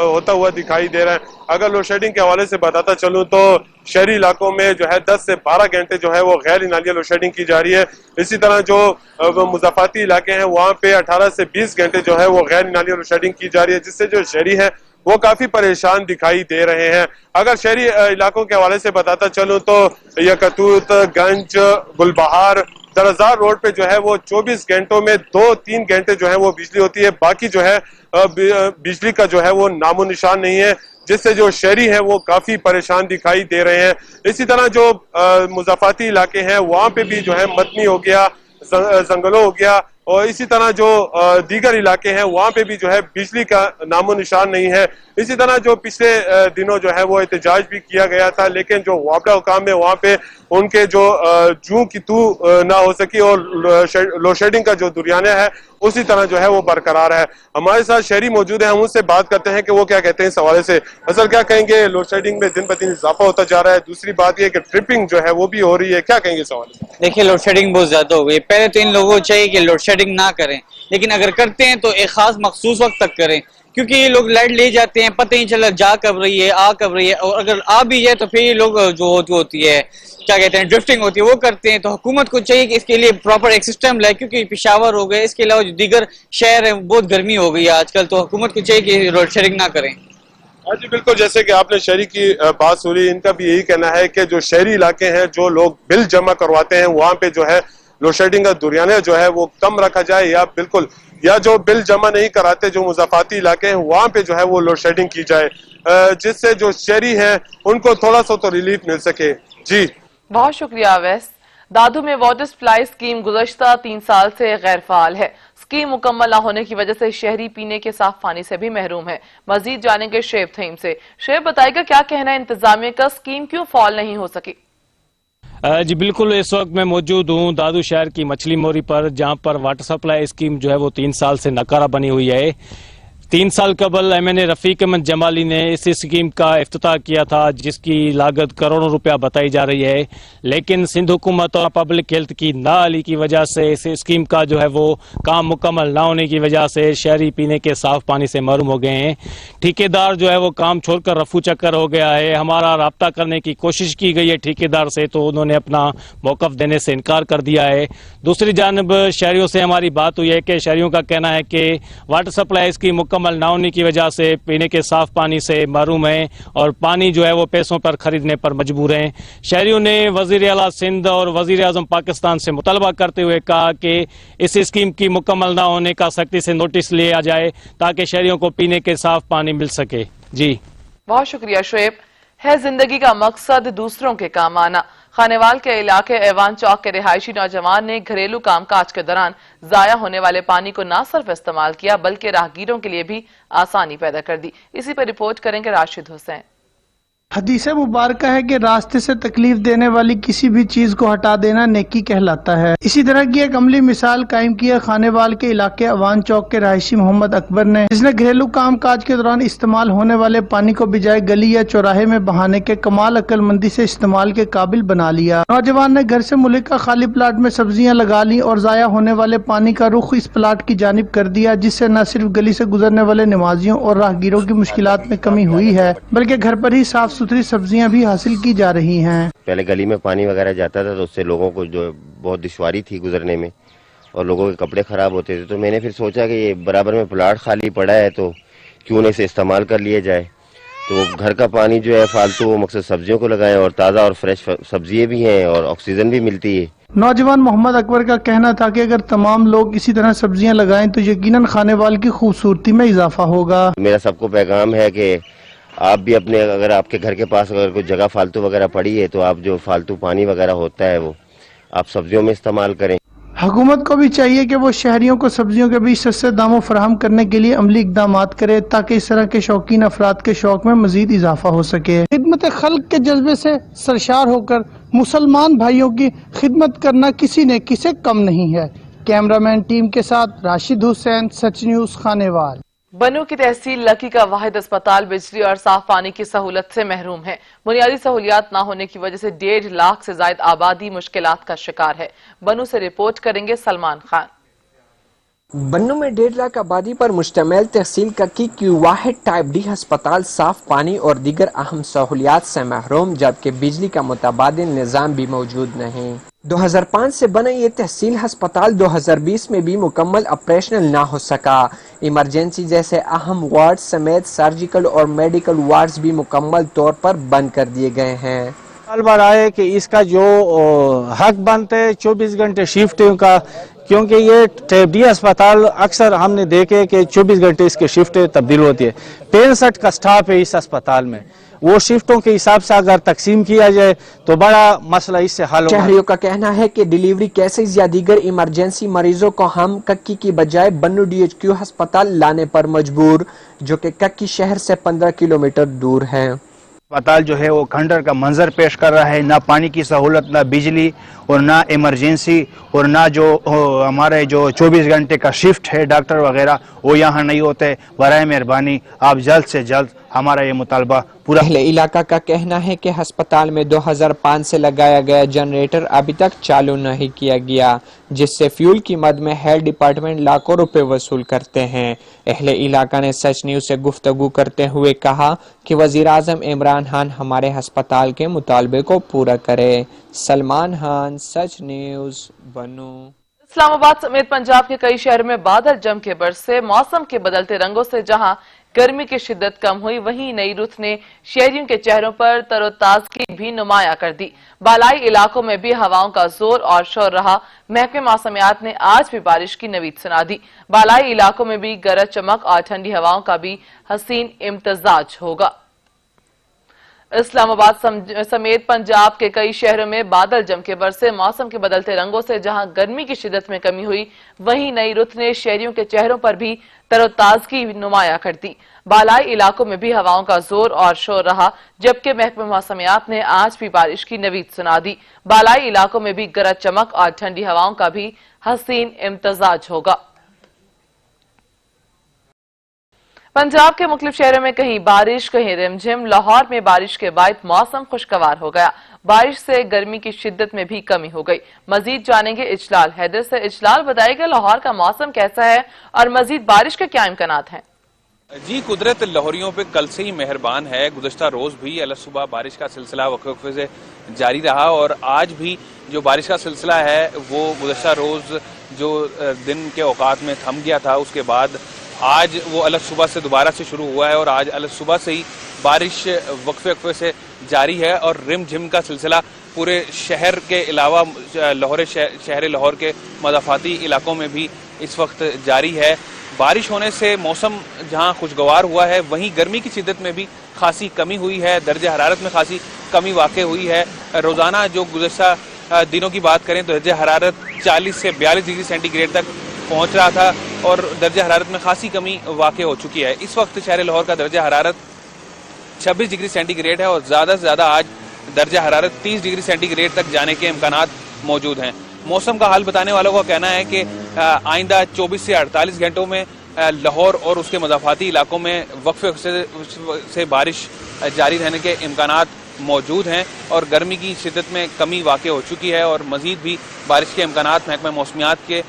होता हुआ दिखाई दे रहा है। अगर लोड शेडिंग के हवाले से बताता चलूँ तो शहरी इलाकों में जो है 10 से 12 घंटे जो है वो गैर एलानिया लोड शेडिंग की जा रही है। इसी तरह जो मुजाफाती इलाके हैं वहाँ पे 18 से 20 घंटे जो है वो गैर एलानिया लोड शेडिंग की जा रही है, जिससे जो शहरी है वो काफी परेशान दिखाई दे रहे हैं। अगर शहरी इलाकों के हवाले से बताता चलूँ तो यकतूत, गंज, गुलबहार, दरअजार रोड पे जो है वो 24 घंटों में 2-3 घंटे जो है वो बिजली होती है, बाकी जो है बिजली का जो है वो नामो निशान नहीं है, जिससे जो शहरी हैं वो काफी परेशान दिखाई दे रहे हैं। इसी तरह जो मुजाफाती इलाके हैं वहाँ पे भी जो है मदनी हो गया, जंगलों हो गया, और इसी तरह जो दीगर इलाके हैं वहाँ पे भी जो है बिजली का नामो निशान नहीं है। इसी तरह जो पिछले दिनों जो है वो एहतजाज भी किया गया था, लेकिन जो वापडा हुकाम है वहाँ पे उनके जो जूं की तू ना हो सकी और लोड शेडिंग का जो दुरियाना है उसी तरह जो है वो बरकरार है। हमारे साथ शहरी मौजूद है, हम उससे बात करते हैं कि वो क्या कहते हैं इस हवाले से। असल क्या कहेंगे, लोड शेडिंग में दिन ब दिन इजाफा होता जा रहा है, दूसरी बात ये कि ट्रिपिंग जो है वो भी हो रही है, क्या कहेंगे इस हवाले से? देखिए, लोड शेडिंग बहुत ज्यादा हो गई। पहले तो इन लोगों को चाहिए कि लोड शेडिंग ना करें, लेकिन अगर करते हैं तो एक खास मखसूस वक्त तक करें, क्योंकि ये लोग लाइट ले जाते हैं, पता नहीं चला जा कब रही है, आ कब रही है, और अगर आ भी जाए तो फिर ये लोग जो होती है क्या कहते हैं ड्रिफ्टिंग होती है वो करते हैं। तो हुकूमत को चाहिए कि इसके लिए प्रॉपर एक सिस्टम लाए, क्योंकि पेशावर हो गए, इसके अलावा जो दीगर शहर है बहुत गर्मी हो गई है आजकल, तो हुकूमत को चाहिए कि लोड शेडिंग ना करें। हाँ जी बिल्कुल, जैसे कि आपने शहरी की बात सुनी, इनका भी यही कहना है कि जो शहरी इलाके हैं जो लोग बिल जमा करवाते हैं वहाँ पे जो है लोड शेडिंग का दुरियाना जो है वो कम रखा जाए, या बिल्कुल या जो बिल जमा नहीं कराते जो मुजाफाती इलाके हैं वहाँ पे जो है वो लोड शेडिंग की जाए, जिससे जो शहरी हैं उनको थोड़ा सा तो रिलीफ मिल सके। जी बहुत शुक्रिया अवैस। दादू में वाटर सप्लाई स्कीम गुज़श्ता 3 साल से गैर फाल है। स्कीम मुकम्मल न होने की वजह से शहरी पीने के साफ पानी से भी महरूम है। मजीद जानेंगे शेब थीम से। शेब बताएगा क्या कहना है इंतजामिया का, स्कीम क्यों फाल नहीं हो सकी? जी बिल्कुल, इस वक्त मैं मौजूद हूँ दादू शहर की मछली मोरी पर, जहाँ पर वाटर सप्लाई स्कीम जो है वो 3 साल से नकारा बनी हुई है। 3 साल कबल MNA रफ़ीक अहमद जमाली ने इस स्कीम का इफ्तिताह किया था, जिसकी लागत करोड़ों रुपया बताई जा रही है, लेकिन सिंध हुकूमत और पब्लिक हेल्थ की नाअहली की वजह से इस स्कीम का जो है वो काम मुकम्मल ना होने की वजह से शहरी पीने के साफ पानी से महरूम हो गए हैं। ठेकेदार जो है वो काम छोड़कर रफू चक्कर हो गया है। हमारा राब्ता करने की कोशिश की गई है ठेकेदार से, तो उन्होंने अपना मौक़िफ़ देने से इनकार कर दिया है। दूसरी जानब शहरियों से हमारी बात हुई है कि शहरियों का कहना है कि वाटर सप्लाई की मुकम्मल ना होने की वजह से पीने के साफ पानी से महरूम हैं और पानी जो है वो पैसों पर खरीदने पर मजबूर हैं। शहरियों ने वज़ीर आला सिंध और वज़ीर आज़म पाकिस्तान से मुतालबा करते हुए कहा कि इस स्कीम की मुकम्मल ना होने का सख्ती से नोटिस लिया जाए ताकि शहरियों को पीने के साफ पानी मिल सके। जी बहुत शुक्रिया शुएब। है जिंदगी का मकसद दूसरों के काम आना। खानेवाल के इलाके ऐवान चौक के रिहायशी नौजवान ने घरेलू कामकाज के दौरान जाया होने वाले पानी को न सिर्फ इस्तेमाल किया बल्कि राहगीरों के लिए भी आसानी पैदा कर दी। इसी पर रिपोर्ट करेंगे राशिद हुसैन। हदीस मुबारक है कि रास्ते से तकलीफ देने वाली किसी भी चीज को हटा देना नेकी कहलाता है। इसी तरह की एक अमली मिसाल कायम की है खानेवाल के इलाके अवान चौक के रहायशी मोहम्मद अकबर ने, जिसने घरेलू काम काज के दौरान इस्तेमाल होने वाले पानी को बजाय गली या चौराहे में बहाने के कमाल अक्लमंदी से इस्तेमाल के काबिल बना लिया। नौजवान ने घर से मुल्क का खाली प्लाट में सब्जियां लगा ली और जाया होने वाले पानी का रुख इस प्लाट की जानिब कर दिया, जिससे न सिर्फ गली से गुजरने वाले नमाजियों और राहगीरों की मुश्किलात में कमी हुई है बल्कि घर पर ही साफ सुथरी सब्जियां भी हासिल की जा रही हैं। पहले गली में पानी वगैरह जाता था तो उससे लोगों को जो बहुत दुश्वारी थी गुजरने में और लोगों के कपड़े खराब होते थे, तो मैंने फिर सोचा कि ये बराबर में प्लाट खाली पड़ा है तो क्यों नहीं इसे इस्तेमाल कर लिया जाए। तो घर का पानी जो है फालतू वो मकसद सब्जियों को लगाएं और ताज़ा और फ्रेश सब्जियां भी हैं और ऑक्सीजन भी मिलती है। नौजवान मोहम्मद अकबर का कहना था कि अगर तमाम लोग इसी तरह सब्जियां लगाएं तो यकीनन खानेवाल की खूबसूरती में इजाफा होगा। मेरा सबको पैगाम है कि आप भी अपने, अगर आपके घर के पास अगर कोई जगह फालतू वगैरह पड़ी है तो आप जो फालतू पानी वगैरह होता है वो आप सब्जियों में इस्तेमाल करें। हुकूमत को भी चाहिए कि वो शहरियों को सब्जियों के बीच सस्ते दामों फराहम करने के लिए अमली इकदाम करे ताकि इस तरह के शौकीन अफराद के शौक में मजीद इजाफा हो सके। खिदमत खल्क के जज्बे से सरशार होकर मुसलमान भाइयों की खिदमत करना किसी ने किसे कम नहीं है। कैमरामैन टीम के साथ राशिद हुसैन, सच न्यूज, खानेवाल। बनू की तहसील लकी का वाहिद अस्पताल बिजली और साफ पानी की सहूलत से महरूम है। बुनियादी सहूलियात न होने की वजह से 1.5 लाख से ज्यादा आबादी मुश्किलात का शिकार है। बनू से रिपोर्ट करेंगे सलमान खान। बन्नू में 1.5 लाख आबादी पर मुश्तमिल तहसील कक्की की वाहिद टाइप डी अस्पताल साफ पानी और दीगर अहम सहूलियात से महरूम, जबकि बिजली का मुतबादिल निज़ाम भी मौजूद नहीं। 2005 से बना ये तहसील अस्पताल 2020 में भी मुकम्मल ऑपरेशनल ना हो सका। इमरजेंसी जैसे अहम वार्ड समेत सर्जिकल और मेडिकल वार्ड्स भी मुकम्मल तौर पर बंद कर दिए गए हैं। साल भर आए कि इसका जो हक बनते है 24 घंटे शिफ्टिंग का, क्योंकि ये डी अस्पताल अक्सर हमने देखे कि 24 घंटे इसके शिफ्टें तब्दील होती है। 65 का स्टाफ है इस अस्पताल में, वो शिफ्टों के हिसाब से अगर तकसीम किया जाए तो बड़ा मसला इससे हल होगा। शहरियों का कहना है कि डिलीवरी केसेस या दीगर इमरजेंसी मरीजों को हम कक्की की बजाय बन्नू DHQ अस्पताल लाने पर मजबूर, जो कि कक्की शहर से 15 किलोमीटर दूर है। अस्पताल जो है वो खंडर का मंजर पेश कर रहा है, ना पानी की सहूलत, ना बिजली और ना इमरजेंसी और ना जो हमारे जो 24 घंटे का शिफ्ट है डॉक्टर वगैरह वो यहाँ नहीं होते। बराए मेहरबानी आप जल्द से जल्द हमारा ये मुतालबा पूरा। अहले इलाका का कहना है कि अस्पताल में 2005 से लगाया गया जनरेटर अभी तक चालू नहीं किया गया, जिससे फ्यूल की मद में हेल्थ डिपार्टमेंट लाखों रुपए वसूल करते हैं। अहले इलाका ने सच न्यूज से गुफ्तगू करते हुए कहा कि वजीर आजम इमरान खान हमारे अस्पताल के मुतालबे को पूरा करे। सलमान खान, सच न्यूज, बनू। इस्लामाबाद समेत पंजाब के कई शहरों में बादल जम के बरसे। मौसम के बदलते रंगों से जहां गर्मी की शिद्दत कम हुई, वहीं नई रुत ने शहरियों के चेहरों पर तरोताजगी भी नुमाया कर दी। बालाई इलाकों में भी हवाओं का जोर और शोर रहा। महकमे मौसमियात ने आज भी बारिश की नवीद सुना दी। बालाई इलाकों में भी गरज चमक और ठंडी हवाओं का भी हसीन इम्तजाज होगा। इस्लामाबाद समेत पंजाब के कई शहरों में बादल जम के बरसे। मौसम के बदलते रंगों से जहां गर्मी की शिद्दत में कमी हुई, वहीं नई रुत ने शहरियों के चेहरों पर भी तरोताजगी नुमाया कर दी। बालाई इलाकों में भी हवाओं का जोर और शोर रहा, जबकि महकमे मौसमियात ने आज भी बारिश की नवीद सुना दी। बालाई इलाकों में भी गरज चमक और ठंडी हवाओं का भी हसीन इम्तजाज होगा। पंजाब के मुख्तलिफ शहरों में कहीं बारिश कहीं रिमझिम। लाहौर में बारिश के बाद मौसम खुशगवार हो गया। बारिश से गर्मी की शिद्दत में भी कमी हो गई। मजीद जानेंगे इजलाल हैदर से। इजलाल, बताइएगा लाहौर का मौसम कैसा है और मजीद बारिश के क्या इम्कानात हैं? जी, कुदरत लाहौरियों पे कल से ही मेहरबान है। गुज़श्ता रोज़ भी अल सुबह बारिश का सिलसिला वक्फे से जारी रहा और आज भी जो बारिश का सिलसिला है वो गुज़श्ता रोज़ जो दिन के औकात में थम गया था, उसके बाद आज वो अल सुबह से दोबारा से शुरू हुआ है और आज अल सुबह से ही बारिश वक्फे से जारी है और रिम झिम का सिलसिला पूरे शहर के अलावा शहर लाहौर के मज़ाफ़ाती इलाकों में भी इस वक्त जारी है। बारिश होने से मौसम जहां खुशगवार हुआ है, वहीं गर्मी की शिद्दत में भी खासी कमी हुई है। दर्जा हरारत में खासी कमी वाक़ई हुई है। रोज़ाना जो गुज़श्ता दिनों की बात करें तो दर्जा हरारत 40 से 42 डिग्री सेंटीग्रेड तक पहुंच रहा था और दर्जा हरारत में खासी कमी वाक़ई हो चुकी है। इस वक्त शहर लाहौर का दर्जा हरारत 26 डिग्री सेंटीग्रेड है और ज़्यादा से ज़्यादा आज दर्जा हरारत 30 डिग्री सेंटीग्रेड तक जाने के इम्कानात मौजूद हैं। मौसम का हाल बताने वालों का कहना है कि आइंदा 24 से 48 घंटों में लाहौर और उसके मज़ाफ़ाती इलाकों में वक्फे से बारिश जारी रहने के इम्कानात मौजूद हैं और गर्मी की शिद्दत में कमी वाक़ई हो चुकी है और मज़ीद भी बारिश के इम्कानात महकमा मौसमियात के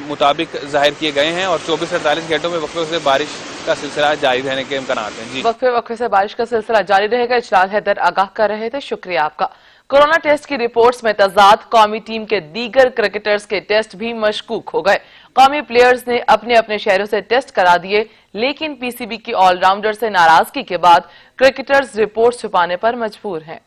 मुताबिक ज़ाहिर किए गए हैं और 24 से 48 घंटों में वक्फे से बारिश का सिलसिला जारी रहने के इम्कानात हैं। जी, वक्फे से बारिश का सिलसिला जारी रहेगा। इजलाल हैदर आगाह कर रहे थे, शुक्रिया आपका। कोरोना टेस्ट की रिपोर्ट्स में तजाद। कौमी टीम के दीगर क्रिकेटर्स के टेस्ट भी मशकूक हो गए। कौमी प्लेयर्स ने अपने अपने शहरों से टेस्ट करा दिए, लेकिन पीसीबी की ऑलराउंडर से नाराजगी के बाद क्रिकेटर्स रिपोर्ट छुपाने पर मजबूर हैं।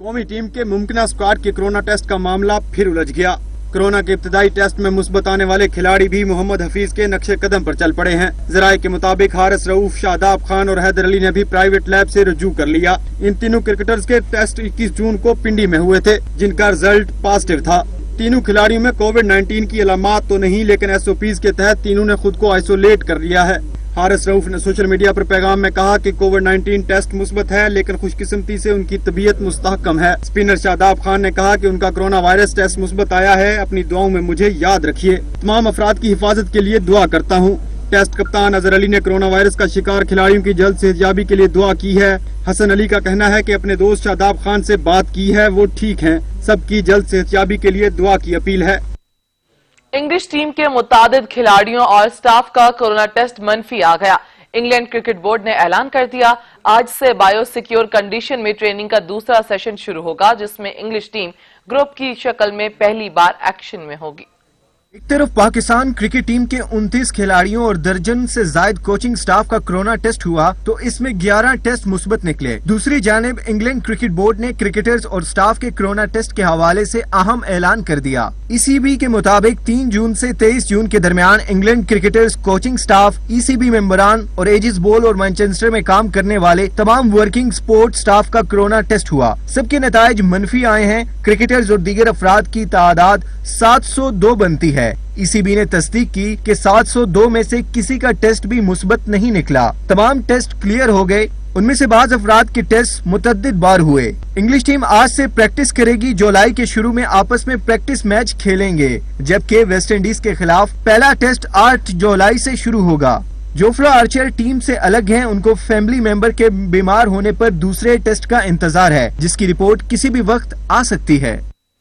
कौमी टीम के मुमकिन स्क्वाड के कोरोना टेस्ट का मामला फिर उलझ गया। कोरोना के इब्तदाई टेस्ट में मुस्बत आने वाले खिलाड़ी भी मोहम्मद हफीज के नक्शे कदम पर चल पड़े हैं। जराये के मुताबिक हारिस रऊफ, शादाब खान और हैदर अली ने भी प्राइवेट लैब से रजू कर लिया। इन तीनों क्रिकेटर्स के टेस्ट 21 जून को पिंडी में हुए थे, जिनका रिजल्ट पॉजिटिव था। तीनों खिलाड़ियों में कोविड-19 की अलामात तो नहीं, लेकिन एसओपीज के तहत तीनों ने खुद को आइसोलेट कर लिया है। हारिस रऊफ ने सोशल मीडिया पर पैगाम में कहा कि कोविड-19 टेस्ट मुस्बत है, लेकिन खुशकिस्मती से उनकी तबीयत मुस्तहकम है। स्पिनर शादाब खान ने कहा कि उनका कोरोना वायरस टेस्ट मुस्बत आया है, अपनी दुआओं में मुझे याद रखिए। तमाम अफराद की हिफाजत के लिए दुआ करता हूँ। टेस्ट कप्तान अजहर अली ने कोरोना वायरस का शिकार खिलाड़ियों की जल्द सेहतयाबी के लिए दुआ की है। हसन अली का कहना है कि अपने दोस्त शादाब खान से बात की है, वो ठीक हैं। सबकी जल्द सेहतयाबी के लिए दुआ की अपील है। इंग्लिश टीम के मुतादिद खिलाड़ियों और स्टाफ का कोरोना टेस्ट मनफी आ गया। इंग्लैंड क्रिकेट बोर्ड ने ऐलान कर दिया, आज से बायो सिक्योर कंडीशन में ट्रेनिंग का दूसरा सेशन शुरू होगा, जिसमें इंग्लिश टीम ग्रुप की शक्ल में पहली बार एक्शन में होगी। एक तरफ पाकिस्तान क्रिकेट टीम के 29 खिलाड़ियों और दर्जन से जायद कोचिंग स्टाफ का कोरोना टेस्ट हुआ तो इसमें 11 टेस्ट मुस्बत निकले। दूसरी जानिब इंग्लैंड क्रिकेट बोर्ड ने क्रिकेटर्स और स्टाफ के कोरोना टेस्ट के हवाले से अहम ऐलान कर दिया। ईसीबी के मुताबिक 3 जून से 23 जून के दरमियान England cricketers, coaching staff, ECB मेंबरान और एजिस बॉल और मैनचेस्टर में काम करने वाले तमाम वर्किंग स्पोर्ट स्टाफ का कोरोना टेस्ट हुआ। सबके नताइज मनफी आए हैं। क्रिकेटर्स और दीगर अफराद की तादाद 702 बनती है। ईसीबी ने तस्दीक की कि 702 में से किसी का टेस्ट भी मुस्बत नहीं निकला। तमाम टेस्ट क्लियर हो गए। उनमें से बाज अफराद के टेस्ट मुतअद्दिद बार हुए। इंग्लिश टीम आज से प्रैक्टिस करेगी। जुलाई के शुरू में आपस में प्रैक्टिस मैच खेलेंगे, जबकि वेस्ट इंडीज के खिलाफ पहला टेस्ट 8 जुलाई से शुरू होगा। जोफ्रा आर्चर टीम से अलग हैं। उनको फैमिली मेंबर के बीमार होने पर दूसरे टेस्ट का इंतजार है, जिसकी रिपोर्ट किसी भी वक्त आ सकती है।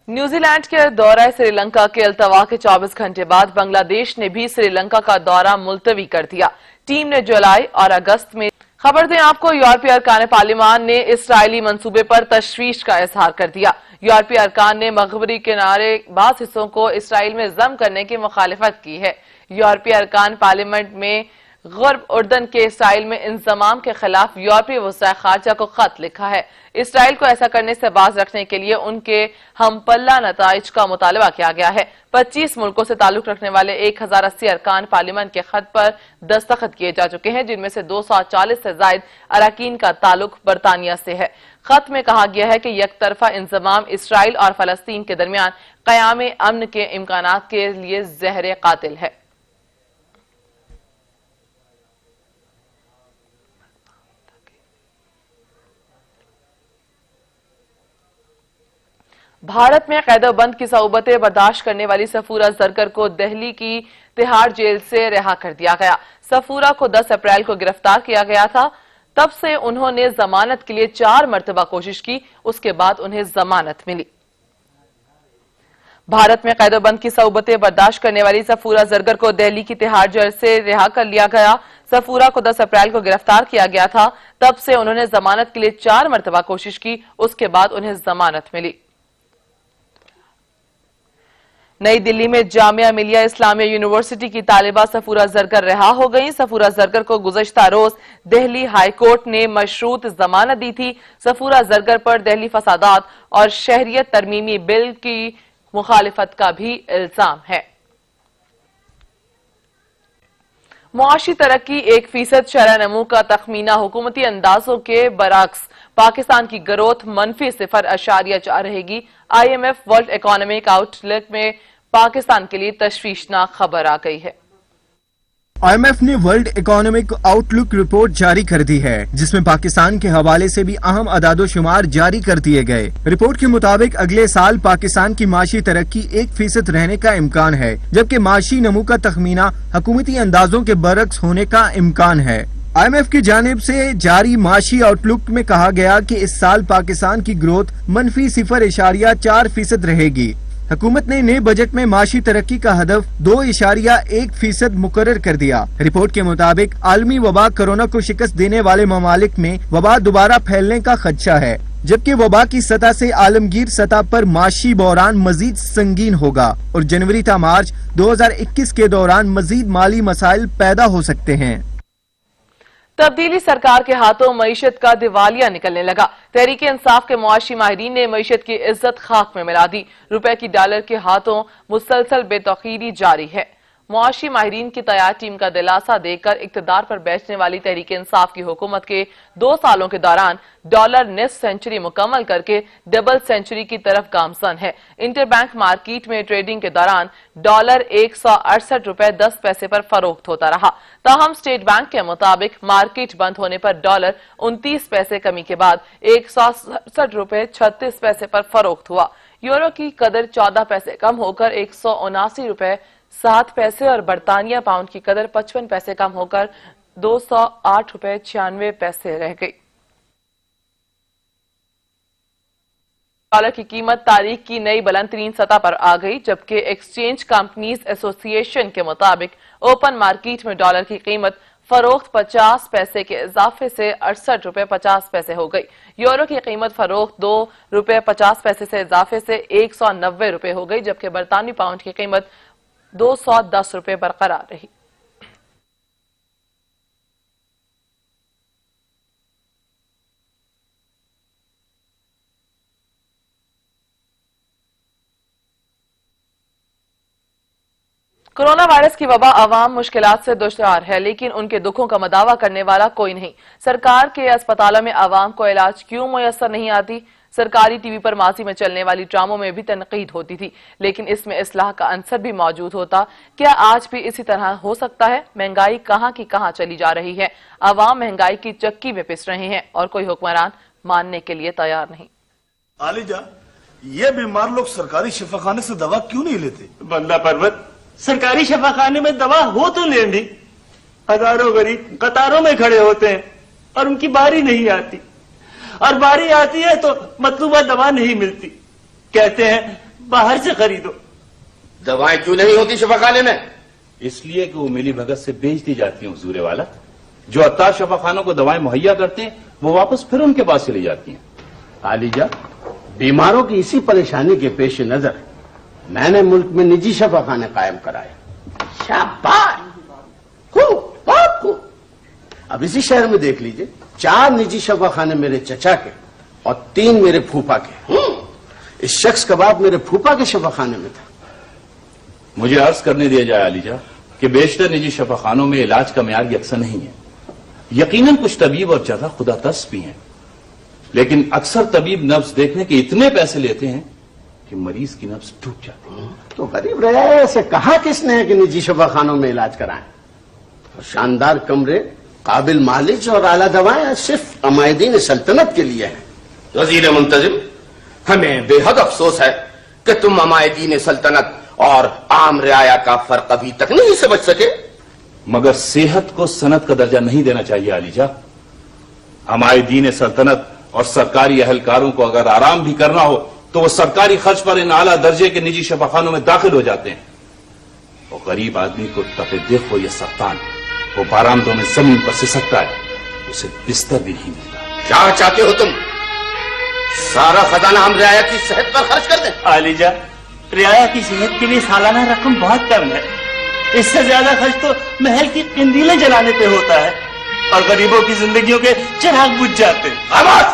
न्यूजीलैंड के दौरा श्रीलंका के अल्तवा के 24 घंटे बाद बांग्लादेश ने भी श्रीलंका का दौरा मुलतवी कर दिया। टीम ने जुलाई और अगस्त में। खबर दें आपको, यूरोपीय अरकान पार्लिमान ने इसराइली मंसूबे पर तशवीश का इजहार कर दिया। यूरोपीय अरकान ने मगरबी किनारे बाज़ हिस्सों को इसराइल में जम करने की मुखालिफत की है। यूरोपीय अरकान पार्लियामेंट में गर्ब उर्दन के इसराइल में इंजमाम के खिलाफ यूरोपीय वज़ीर खारजा को खत लिखा है। इसराइल को ऐसा करने से बाज रखने के लिए उनके हमपल्ला नताइज का मुतालबा किया गया है। 25 मुल्कों से ताल्लुक रखने वाले 1080 अरकान पार्लियामेंट के खत पर दस्तखत किए जा चुके हैं, जिनमें से 240 से जायद अरकान का ताल्लुक बरतानिया से है। खत में कहा गया है कि यकतरफा इंजमाम इसराइल और फलस्तीन के दरमियान क़याम अमन के इम्कानात के लिए जहर कातिल है। भारत में कैदोबंद की सऊबतें बर्दाश्त करने वाली सफूरा जरगर को दिल्ली की तिहाड़ जेल से रिहा कर दिया गया। सफूरा को 10 अप्रैल को गिरफ्तार किया गया था। तब से उन्होंने जमानत के लिए 4 मरतबा कोशिश की, उसके बाद उन्हें जमानत मिली। भारत में कैदोबंद की सऊबतें बर्दाश्त करने वाली सफूरा जरगर को दिल्ली की तिहाड़ जेल से रिहा कर लिया गया। सफूरा को 10 अप्रैल को गिरफ्तार किया गया था। तब से उन्होंने जमानत के लिए 4 मरतबा कोशिश की, उसके बाद उन्हें जमानत मिली। नई दिल्ली में जामिया मिलिया इस्लामिया यूनिवर्सिटी की तालिबा सफूरा जरगर रिहा हो गई। सफूरा जरगर को गुज़श्ता रोज दिल्ली हाई कोर्ट ने मशरूत जमानत दी थी। सफूरा जरगर पर दिल्ली फसादात और शहरियत तरमीमी बिल की मुखालिफत का भी इल्जाम है। मुआशी तरक्की 1% शरह नमू का तखमीना हुकूमती अंदाजों के बरक्स पाकिस्तान की ग्रोथ मनफी 0.4 रहेगी। IMF वर्ल्ड इकोनॉमिक आउटलुक में पाकिस्तान के लिए तशवीशनाक खबर आ गई है। IMF ने वर्ल्ड इकोनॉमिक आउटलुक रिपोर्ट जारी कर दी है, जिसमें पाकिस्तान के हवाले से भी अहम अदादोशुमार जारी कर दिए गए। रिपोर्ट के मुताबिक अगले साल पाकिस्तान की माशी तरक्की 1% रहने का इम्कान है, जबकि माशी नमू का तखमीना हुकूमती अंदाजों के बरक्स होने का इम्कान है। IMF की जानिब से जारी माशी आउटलुक में कहा गया कि इस साल पाकिस्तान की ग्रोथ मनफी 0.4% रहेगी। हुकूमत ने नए बजट में माशी तरक्की का हदफ 2.1% मुकर्रर कर दिया। रिपोर्ट के मुताबिक आलमी वबा कोरोना को शिकस्त देने वाले ममालिक में वबा दोबारा फैलने का खदशा है, जबकि वबा की सतह से आलमगीर सतह पर माशी बहरान मजीद संगीन होगा और जनवरी ta मार्च 2021 के दौरान मजीद माली मसाइल पैदा हो सकते हैं। तब्दीली सरकार के हाथों मईशत का दिवालिया निकलने लगा। तहरीक इंसाफ के मुआशी माहिरीन ने मईशत की इज्जत खाक में मिला दी। रुपए की डॉलर के हाथों मुसलसल बेतौकीरी जारी है। मुआशी माहिरीन की तैयार टीम का दिलासा देकर इक्तदार पर बैठने वाली तहरीक इंसाफ की हुकूमत के 2 सालों के दौरान डॉलर निस्फ सेंचुरी मुकम्मल करके डबल सेंचुरी की तरफ गामजन है। इंटरबैंक मार्केट में ट्रेडिंग के दौरान डॉलर 168 रुपए 10 पैसे पर फरोख्त होता रहा। ताहम स्टेट बैंक के मुताबिक मार्केट बंद होने पर डॉलर 29 पैसे कमी के बाद 167 रुपए 36 पैसे पर फरोख्त हुआ। यूरो की कदर 14 पैसे कम होकर 179 रुपए 7 पैसे और बरतानिया पाउंड की कदर 55 पैसे कम होकर 208 रुपए 96 पैसे रह गई। डॉलर की कीमत तारीख की नई बुलंद तरीन सतह पर आ गई, जबकि एक्सचेंज कंपनीज एसोसिएशन के मुताबिक ओपन मार्केट में डॉलर की कीमत फरोख्त 50 पैसे के इजाफे से 68 रुपए 50 पैसे हो गई। यूरो की कीमत फरोख्त 2 रुपए 50 पैसे से इजाफे से 190 रुपए हो गई, जबकि बरतानी पाउंड की कीमत 210 रुपए बरकरार रही। कोरोना वायरस की वबा आवाम मुश्किलात से दुश्वार है, लेकिन उनके दुखों का मदावा करने वाला कोई नहीं। सरकार के अस्पतालों में आवाम को इलाज क्यों मुयस्सर नहीं आती? सरकारी टीवी पर माजी में चलने वाली ड्रामों में भी तनकीद होती थी, लेकिन इसमें इस्लाह का अंसर भी मौजूद होता। क्या आज भी इसी तरह हो सकता है? महंगाई कहां की कहां चली जा रही है। आवाम महंगाई की चक्की में पिस रहे हैं और कोई हुक्मरान मानने के लिए तैयार नहीं। आलिजा, ये बीमार लोग सरकारी शिफाखाने से दवा क्यों नहीं लेते? बंदा पर्वत, सरकारी शिफाखाने में दवा हो तो लेंदी, हजारों गरीब कतारों में खड़े होते हैं और उनकी बारी नहीं आती, और बारी आती है तो मतलूबा दवा नहीं मिलती। कहते हैं बाहर से खरीदो। दवाएं क्यों नहीं होती शिफाखाने में? इसलिए कि वो मिली भगत से बेच दी जाती है हुजूर वाला। जो अत्तार शिफाखानों को दवाएं मुहैया करते हैं वो वापस फिर उनके पास चली जाती हैं। आलिजा, बीमारों की इसी परेशानी के पेश नजर मैंने मुल्क में निजी शिफाखाने कायम कराए। शाबाश, खूब बहुत खूब। अब इसी शहर में देख लीजिए, 4 निजी शिफाखाने मेरे चचा के और 3 मेरे फूफा के। इस शख्स का बाप मेरे फूफा के शिफाखाने में था। मुझे अर्ज करने दिया जाए आलिजा कि बेशतर निजी शिफाखानों में इलाज का मेयार यकसा नहीं है। यकीनन कुछ तबीब और जगह खुदा तस भी हैं, लेकिन अक्सर तबीब नब्ज देखने के इतने पैसे लेते हैं कि मरीज की नब्ज टूट जाती है। तो गरीब रहे से कहा किसने है कि निजी शिफाखानों में इलाज कराएं? तो शानदार कमरे, काबिल मालिज और आला दवाएं सिर्फ अमायदीन सल्तनत के लिए हैं। वजीर मुंतजिम, ہمیں بے حد افسوس ہے کہ تم عمائدین سلطنت اور عام رعایا کا فرق ابھی تک نہیں سمجھ سکے. مگر صحت کو صنعت کا درجہ نہیں دینا چاہیے علی جا. عمائدین سلطنت اور سرکاری اہلکاروں کو اگر آرام بھی کرنا ہو تو وہ سرکاری خرچ پر ان اعلیٰ درجے کے نجی شفاخانوں میں داخل ہو جاتے ہیں. اور غریب آدمی کو تپے دیکھ ہو یا سرطان وہ بارآمدوں میں زمین پر سسکتا ہے, اسے بستر بھی نہیں ملتا. کیا چاہتے ہو تم؟ سارا خزانہ ہم رعایا کی صحت پر خرچ کر دیں؟ علی جا, رعایا کی صحت کے لیے سالانہ رقم بہت کم ہے. اس سے زیادہ خرچ تو محل کی قندیلیں جلانے پہ ہوتا ہے اور غریبوں کی زندگیوں کے چراغ بجھ جاتے ہیں. آواز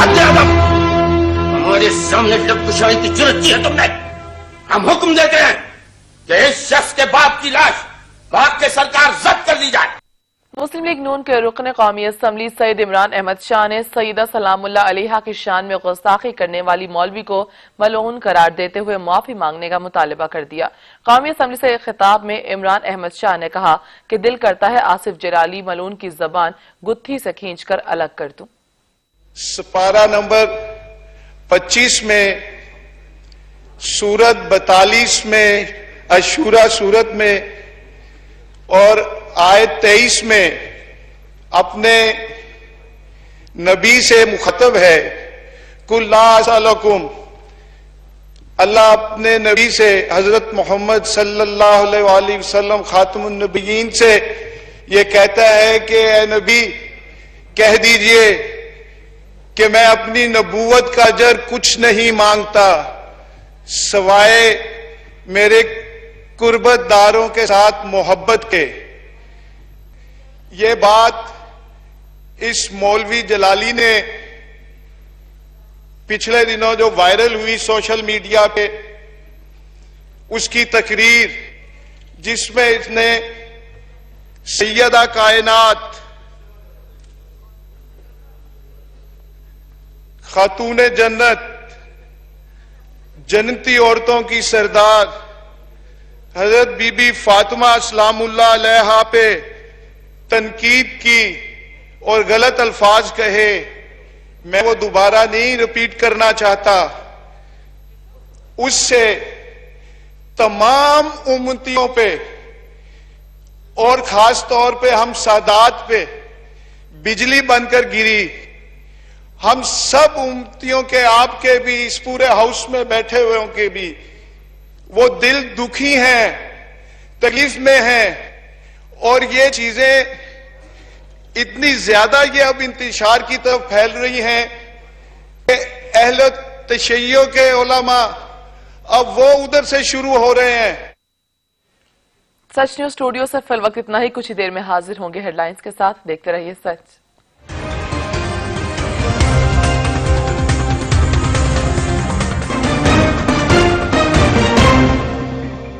حد ادب, ہمارے سامنے لب کشائی کی ضرورت کی ہے تم نے. ہم حکم دیتے ہیں کہ اس شخص کے باپ کی لاش بھاگ کے سرکار ضبط کر لی جائے. مسلم لیگ نون کے رکن قومی اسمبلی سید عمران احمد شاہ نے سیدہ سلام اللہ علیہا کی شان میں گستاخی کرنے والی مولوی کو ملعون قرار دیتے ہوئے معافی مانگنے کا مطالبہ کر دیا. قومی اسمبلی سے خطاب میں عمران احمد شاہ نے کہا کہ دل کرتا ہے آصف جلالی ملعون کی زبان گتھی سے کھینچ کر الگ کر دوں. سپارہ نمبر 25 میں سورت 42 میں اشورا سورت میں اور آیت 23 میں اپنے نبی سے مخاطب ہے. قل لا اسألکم, اللہ اپنے نبی سے حضرت محمد صلی اللہ علیہ وآلہ وسلم خاتم النبیین سے یہ کہتا ہے کہ اے نبی کہہ دیجئے کہ میں اپنی نبوت کا اجر کچھ نہیں مانگتا سوائے میرے قربت داروں کے ساتھ محبت کے. یہ بات اس مولوی جلالی نے پچھلے دنوں جو وائرل ہوئی سوشل میڈیا پہ, اس کی تقریر جس میں اس نے سیدہ کائنات خاتون جنت جنتی عورتوں کی سردار حضرت بی بی فاطمہ سلام اللہ علیہا پہ تنقید کی اور غلط الفاظ کہے, میں وہ دوبارہ نہیں ریپیٹ کرنا چاہتا. اس سے تمام امتیوں پہ اور خاص طور پہ ہم سادات پہ بجلی بن کر گری. ہم سب امتیوں کے, آپ کے بھی, اس پورے ہاؤس میں بیٹھے ہوئے کے بھی وہ دل دکھی ہیں, تکلیف میں ہیں. اور یہ چیزیں اتنی زیادہ یہ اب انتشار کی طرف پھیل رہی ہیں کہ اہل تشیع کے علماء اب وہ ادھر سے شروع ہو رہے ہیں. سچ نیوز اسٹوڈیو سے فی الوقت اتنا ہی. کچھ ہی دیر میں حاضر ہوں گے ہیڈ لائنز کے ساتھ. دیکھتے رہیے سچ.